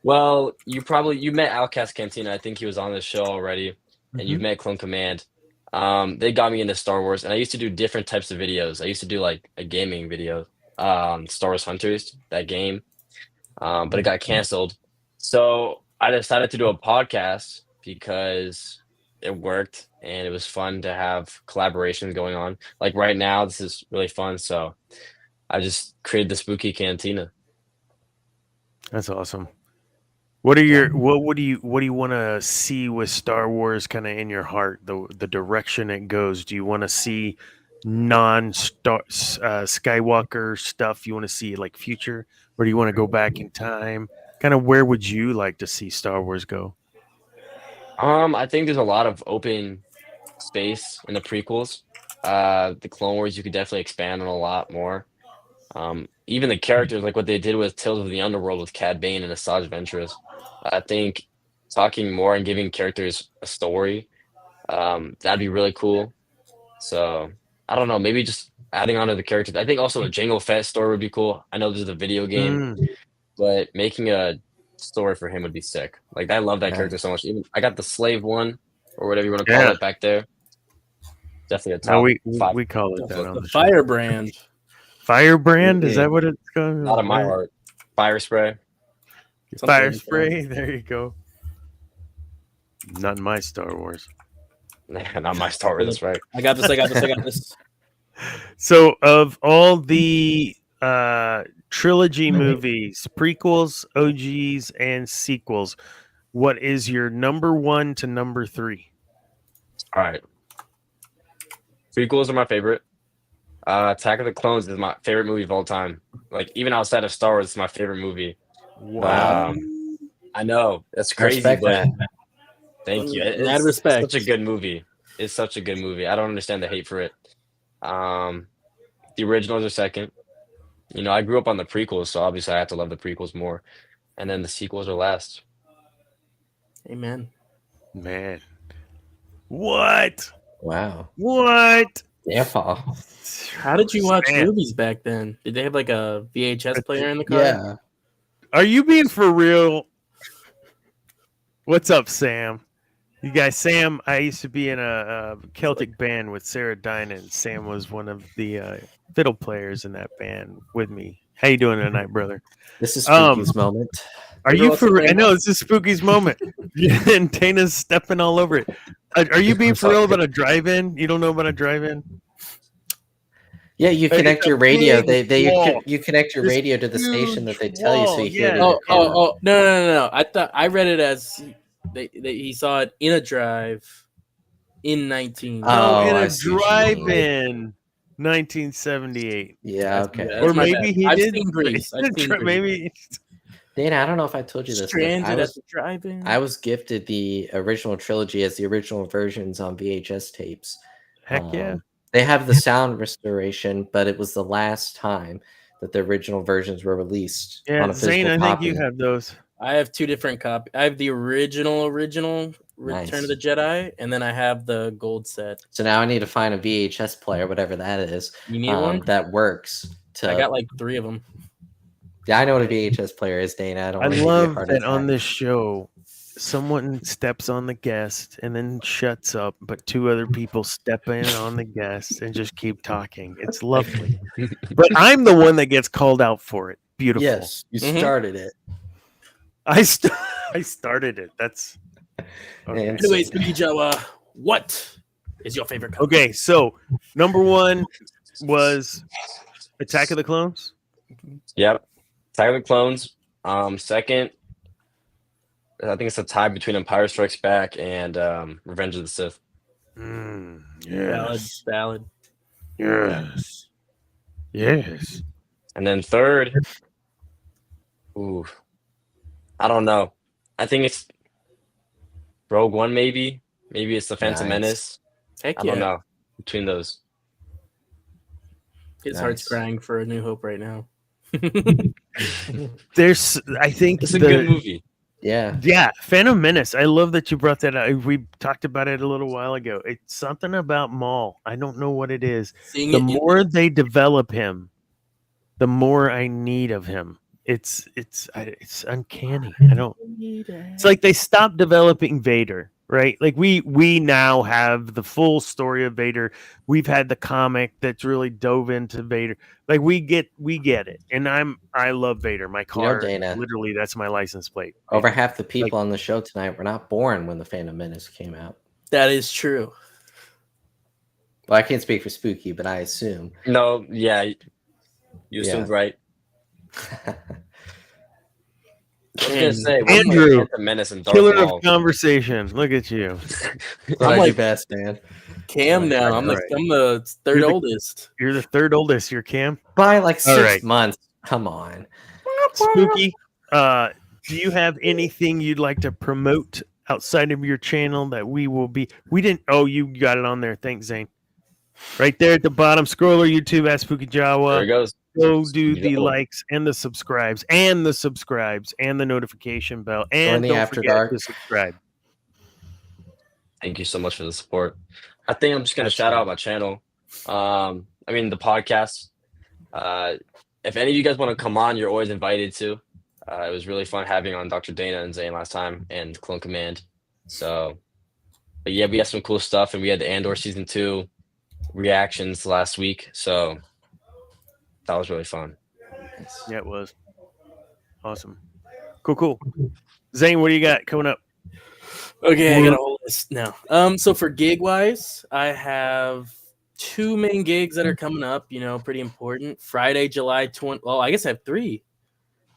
Well, you met Outcast Cantina. I think he was on the show already, and you've met Clone Command. They got me into Star Wars, and I used to do different types of videos. I used to do like a gaming video, Star Wars Hunters, that game, but it got canceled. So I decided to do a podcast because it worked and it was fun to have collaborations going on. Like right now, this is really fun. So I just created the Spooky Cantina. That's awesome. What are your what do you want to see with Star Wars kind of in your heart, the direction it goes? Do you want to see non-Star Skywalker stuff? You want to see like future, or do you want to go back in time? Kind of where would you like to see Star Wars go? I think there's a lot of open space in the prequels. The Clone Wars, you could definitely expand on a lot more. Even the characters, like what they did with Tales of the Underworld with Cad Bane and Asajj Ventress. I think talking more and giving characters a story, that'd be really cool. So I don't know, maybe just adding on to the characters. I think also a Jango Fett story would be cool. I know this is a video game, but making a story for him would be sick. Like I love that Nice. character so much. Even I got the slave one or whatever you want to call it back there. Definitely a top No, five. we call it that on The the show. firebrand. Firebrand, is that what it's called? Not in my heart. Fire spray. Fire Something like spray. There you go. Not in my Star Wars. Not my Star Wars, that's right. I got this. I got this. I got this. So, of all the trilogy movies, prequels, OGs, and sequels, what is your number 1 to number 3? All right. Prequels are my favorite. Attack of the Clones is my favorite movie of all time. Like even outside of Star Wars, it's my favorite movie. Wow. I know that's I crazy, respect but that. thank you. Mad It's respect. such a good movie. It's such a good movie. I don't understand the hate for it. The originals are second. You know, I grew up on the prequels, so obviously I have to love the prequels more. And then the sequels are last. Amen. Man. What? Wow. What? Yeah, Paul. How did you watch Man. movies back then? Did they have like a VHS player in the car? Yeah. Are you being for real? What's up, Sam? You guys, Sam, I used to be in a Celtic band with Sarah Dinah, and Sam was one of the fiddle players in that band with me. How you doing tonight, brother? This is Spooky's moment. Are Ever you watch for? the I know it's a Spooky's moment, and Dana's stepping all over it. Are you being for real about a drive-in? You don't know about a drive-in? Yeah, you It's connect a your radio. big They wall. you connect your This radio to the station that they huge tell you, so wall, you hear it. yeah. in your car. No. I thought I read it as he saw it in a drive in 19. No, Oh, in I a see what you mean. drive-in, 1978. Yeah, okay. That's Or my maybe bad. he I've did. seen Grease. I've seen Grease. Maybe. Dana, I don't know if I told you this, but Stranded at the drive-in. I was gifted the original trilogy as the original versions on VHS tapes. Heck yeah. They have the sound restoration, but it was the last time that the original versions were released on Yeah, a physical Zane, I think copy. you have those. I have two different copies. I have the original Return Nice. of the Jedi, and then I have the gold set. So now I need to find a VHS player, whatever that is, You need one? that works. I got like 3 of them. Yeah, I know what a VHS player is, Dana. I don't I want to give you a love heart that attack. on this show, someone steps on the guest and then shuts up, but 2 other people step in on the guest and just keep talking. It's lovely. But I'm the one that gets called out for it. Beautiful. Yes, you Mhm. started it. I started it. That's okay. And Anyways, Spooky Jawa, what is your favorite color? Okay, so number 1 was Attack of the Clones. Yep. Attack of the Clones. Second, I think it's a tie between Empire Strikes Back and Revenge of the Sith. Valid. Yes. And then third, ooh, I don't know. I think it's Rogue One, maybe. Maybe it's the Phantom Nice. Menace. Heck I yeah. don't know between those. His heart's Nice. crying for A New Hope right now. There's, I think, It's a good movie. Yeah. Phantom Menace. I love that you brought that up. We talked about it a little while ago. It's something about Maul. I don't know what it is. Seeing The it in- more they develop him, the more I need of him. It's uncanny. I don't. It's like they stopped developing Vader, right? Like we now have the full story of Vader. We've had the comic that's really dove into Vader. Like we get it, and I love Vader. My car, Dana, literally, that's my license plate. over half the people on the show tonight were not born when the Phantom Menace came out. That is true. Well, I can't speak for Spooky, but I assume. No, yeah, you assumed right. I was gonna say Andrew, Phantom Menace and Darth Killer Maul. of conversation. Look at you. Try like- your best, man. Cam now. I'm Right. the third You're the- oldest. You're the third oldest. You're Cam. By like 6 right. months. Come on. Spooky. Do you have anything you'd like to promote outside of your channel that we will be? We didn't. Oh, you got it on there. Thanks, Zane. Right there at the bottom, scroller YouTube at Spooky Jawa. There it goes. Go do the Jawa. likes and the subscribes and the notification bell and the don't After forget Dark. to subscribe. Thank you so much for the support. I think I'm just gonna shout out my channel. The podcast. If any of you guys want to come on, you're always invited to. It was really fun having on Dr. Dana and Zane last time and Clone Command. So, but yeah, we had some cool stuff, and we had the Andor season 2 reactions last week. So that was really fun. Yeah, it was awesome. Cool. Zane, what do you got coming up? Okay, I got a whole list now. So for gig wise, I have 2 main gigs that are coming up, pretty important. Friday, July 20. Well, I guess I have 3.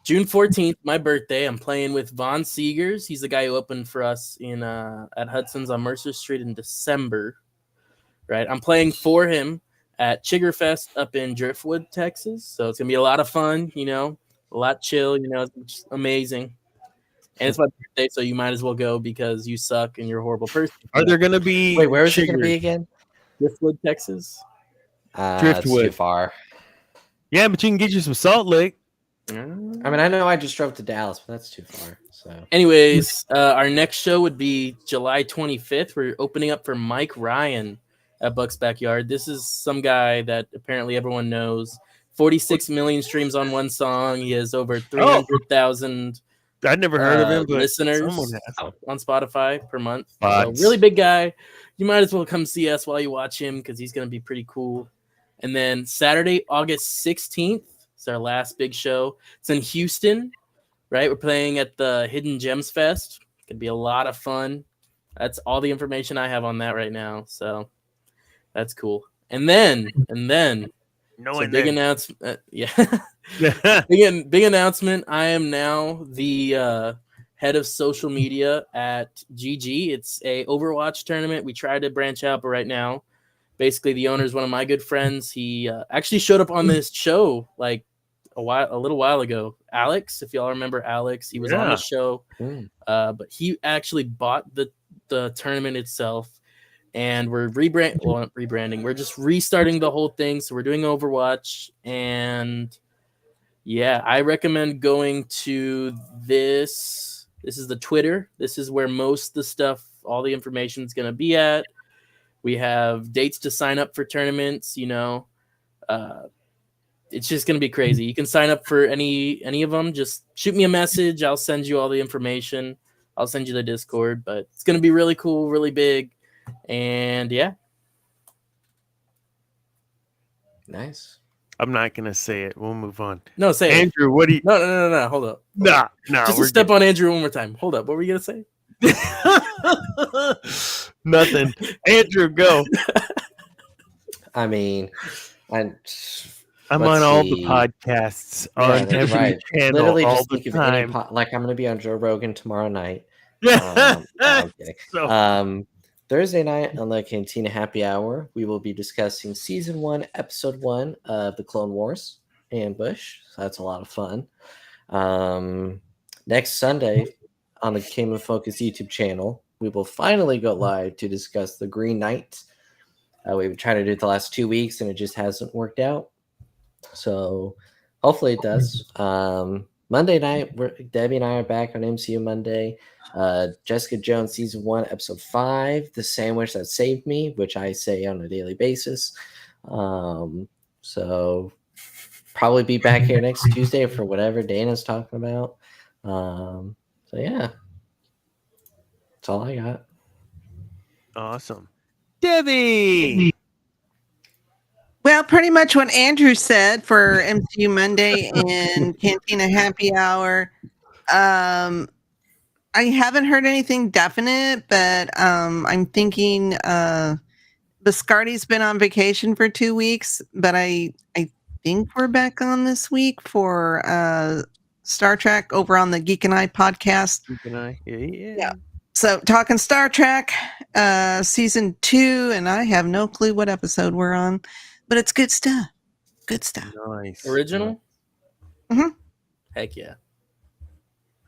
June 14th, my birthday. I'm playing with Von Seegers. He's the guy who opened for us in at Hudson's on Mercer Street in December. right? I'm playing for him at Chiggerfest up in Driftwood, Texas. So it's gonna be a lot of fun, a lot chill, it's amazing. And it's my birthday, so you might as well go because you suck and you're a horrible person. Are there going to be Wait, where is it going to be chiggers? again? Driftwood, Texas? It's too Driftwood. far. Yeah, but you can get you some Salt Lake. I mean, I know I just drove to Dallas, but that's too far. So, anyways, our next show would be July 25th. We're opening up for Mike Ryan at Buck's Backyard. This is some guy that apparently everyone knows. 46 million streams on one song. He has over 300,000 I'd never heard of him, but listeners someone has. on Spotify per month. So, Bots. really big guy. You might as well come see us while you watch him because he's going to be pretty cool. And then Saturday, August 16th, is our last big show. It's in Houston, right? We're playing at the Hidden Gems Fest. It's going to be a lot of fun. That's all the information I have on that right now. So that's cool. And then, big announcement. Big announcement. I am now the head of social media at GG. It's a Overwatch tournament. We tried to branch out, but right now, basically the owner is one of my good friends. He actually showed up on this show like a little while ago. Alex, if y'all remember Alex, he was on the show, but he actually bought the tournament itself. And we're rebranding. We're just restarting the whole thing. So we're doing Overwatch. And yeah, I recommend going to this. This is the Twitter. This is where most of the stuff, all the information is going to be at. We have dates to sign up for tournaments. It's just going to be crazy. You can sign up for any of them. Just shoot me a message. I'll send you all the information. I'll send you the Discord. But it's going to be really cool, really big. And yeah, nice. I'm not gonna say it. We'll move on. No, say Andrew. What do you? No. Hold up. Nah. Just to step on Andrew one more time. Hold up. What were you gonna say? Nothing. Andrew, go. I mean, I'm on all the podcasts on every channel literally all just the think time. of any like I'm gonna be on Joe Rogan tomorrow night. I'm kidding. Thursday night on the Cantina Happy Hour, we will be discussing Season 1, Episode 1 of the Clone Wars Ambush. So that's a lot of fun. Next Sunday on the Game of Focus YouTube channel, we will finally go live to discuss the Green Knight. We've tried to do it the last 2 weeks, and it just hasn't worked out. So hopefully it does. Monday night, Debbie and I are back on MCU Monday. Jessica Jones Season 1, Episode 5, The Sandwich That Saved Me, which I say on a daily basis. So probably be back here next Tuesday for whatever Dana's talking about. So yeah. That's all I got. Awesome. Debbie! Well, pretty much what Andrew said for MCU Monday and Cantina Happy Hour. I haven't heard anything definite, but I'm thinking Biscardi's been on vacation for 2 weeks, but I think we're back on this week for Star Trek over on the Geek and I podcast. Geek and I, yeah. So talking Star Trek season 2, and I have no clue what episode we're on, but it's good stuff. Good stuff. Nice. Original? Mm-hmm. Heck yeah.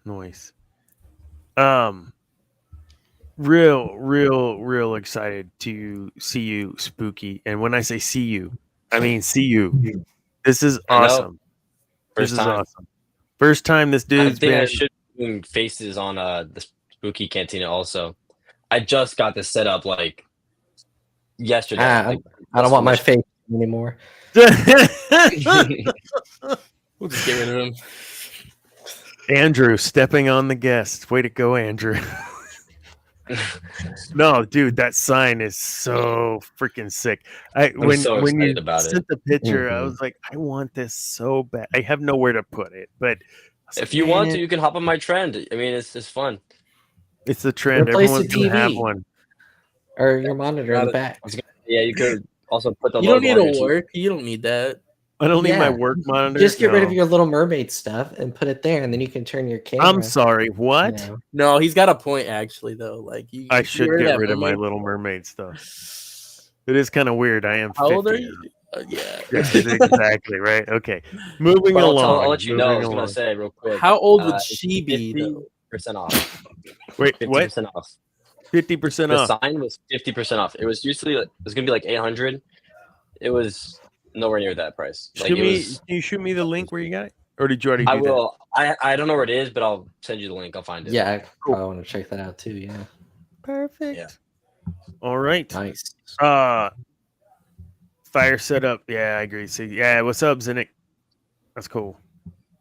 Nice. Real excited to see you, Spooky. And when I say see you, I mean see you. This is awesome. This is awesome. First time this dude's been. I should be doing faces on the Spooky Cantina also. I just got this set up like yesterday. I don't want my face anymore. We'll just get rid of him. Andrew stepping on the guest. Way to go, Andrew. No, dude, that sign is so freaking sick. When you sent the picture, I was like, I want this so bad. I have nowhere to put it, but if you want to, you can hop on my trend. I mean, it's just fun. It's the trend. Everyone's gonna have one, or your monitor in the back. Yeah, you could also put the. You don't need to work. You don't need that. I don't need my work monitor. Just get rid of your Little Mermaid stuff and put it there, and then you can turn your camera. I'm sorry, what? You know? No, he's got a point actually, though. Like I should get rid of my Little Mermaid stuff. It is kind of weird. I am 50. How old are you? Yeah. Yeah, exactly, right? Okay. Moving Well, along. I'll let you know. I moving was gonna along. say real quick. How old would it's she be though? 50% off. Wait, what? 50% off. 50% The off. sign was 50% off. It was usually it was gonna be like 800. It was nowhere near that price. Like Can it was. you shoot me the link where you got it? Or did you already do I that? will. I don't know where it is, but I'll send you the link. I'll find it. Yeah, I probably want to check that out too. Yeah, Perfect. Yeah. All right. nice. Fire setup. Yeah, I agree. See, yeah, what's up, Zinnick? That's cool.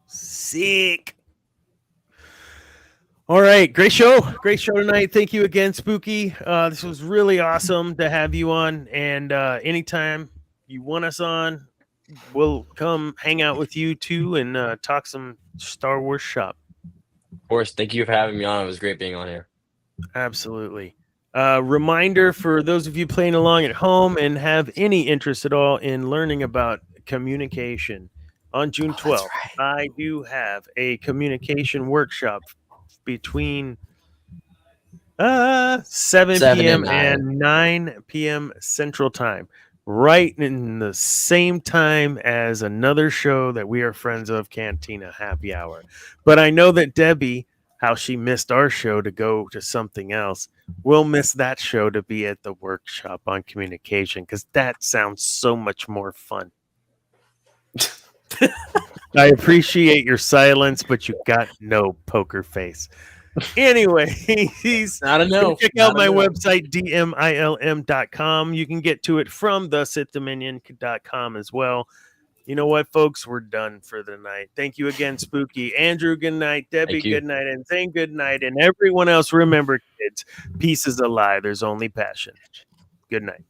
Sick. All right, great show tonight. Thank you again, Spooky. This was really awesome to have you on. And anytime you want us on, we'll come hang out with you too and talk some Star Wars shop. Of course. Thank you for having me on. It was great being on here. Absolutely. Reminder for those of you playing along at home and have any interest at all in learning about communication. On June 12th, I do have a communication workshop between 7 p.m. and 9 p.m. Central Time, right in the same time as another show that we are friends of, Cantina Happy Hour. But I know that Debbie, how she missed our show to go to something else, will miss that show to be at the workshop on communication because that sounds so much more fun. I appreciate your silence, but you got no poker face. Anyway, Not a no. check out my website, dmilm.com. You can get to it from the SithDominion.com as well. You know what, folks? We're done for the night. Thank you again, Spooky. Andrew, good night. Debbie, good night. And Zane, good night. And everyone else, remember, kids, peace is a lie. There's only passion. Good night.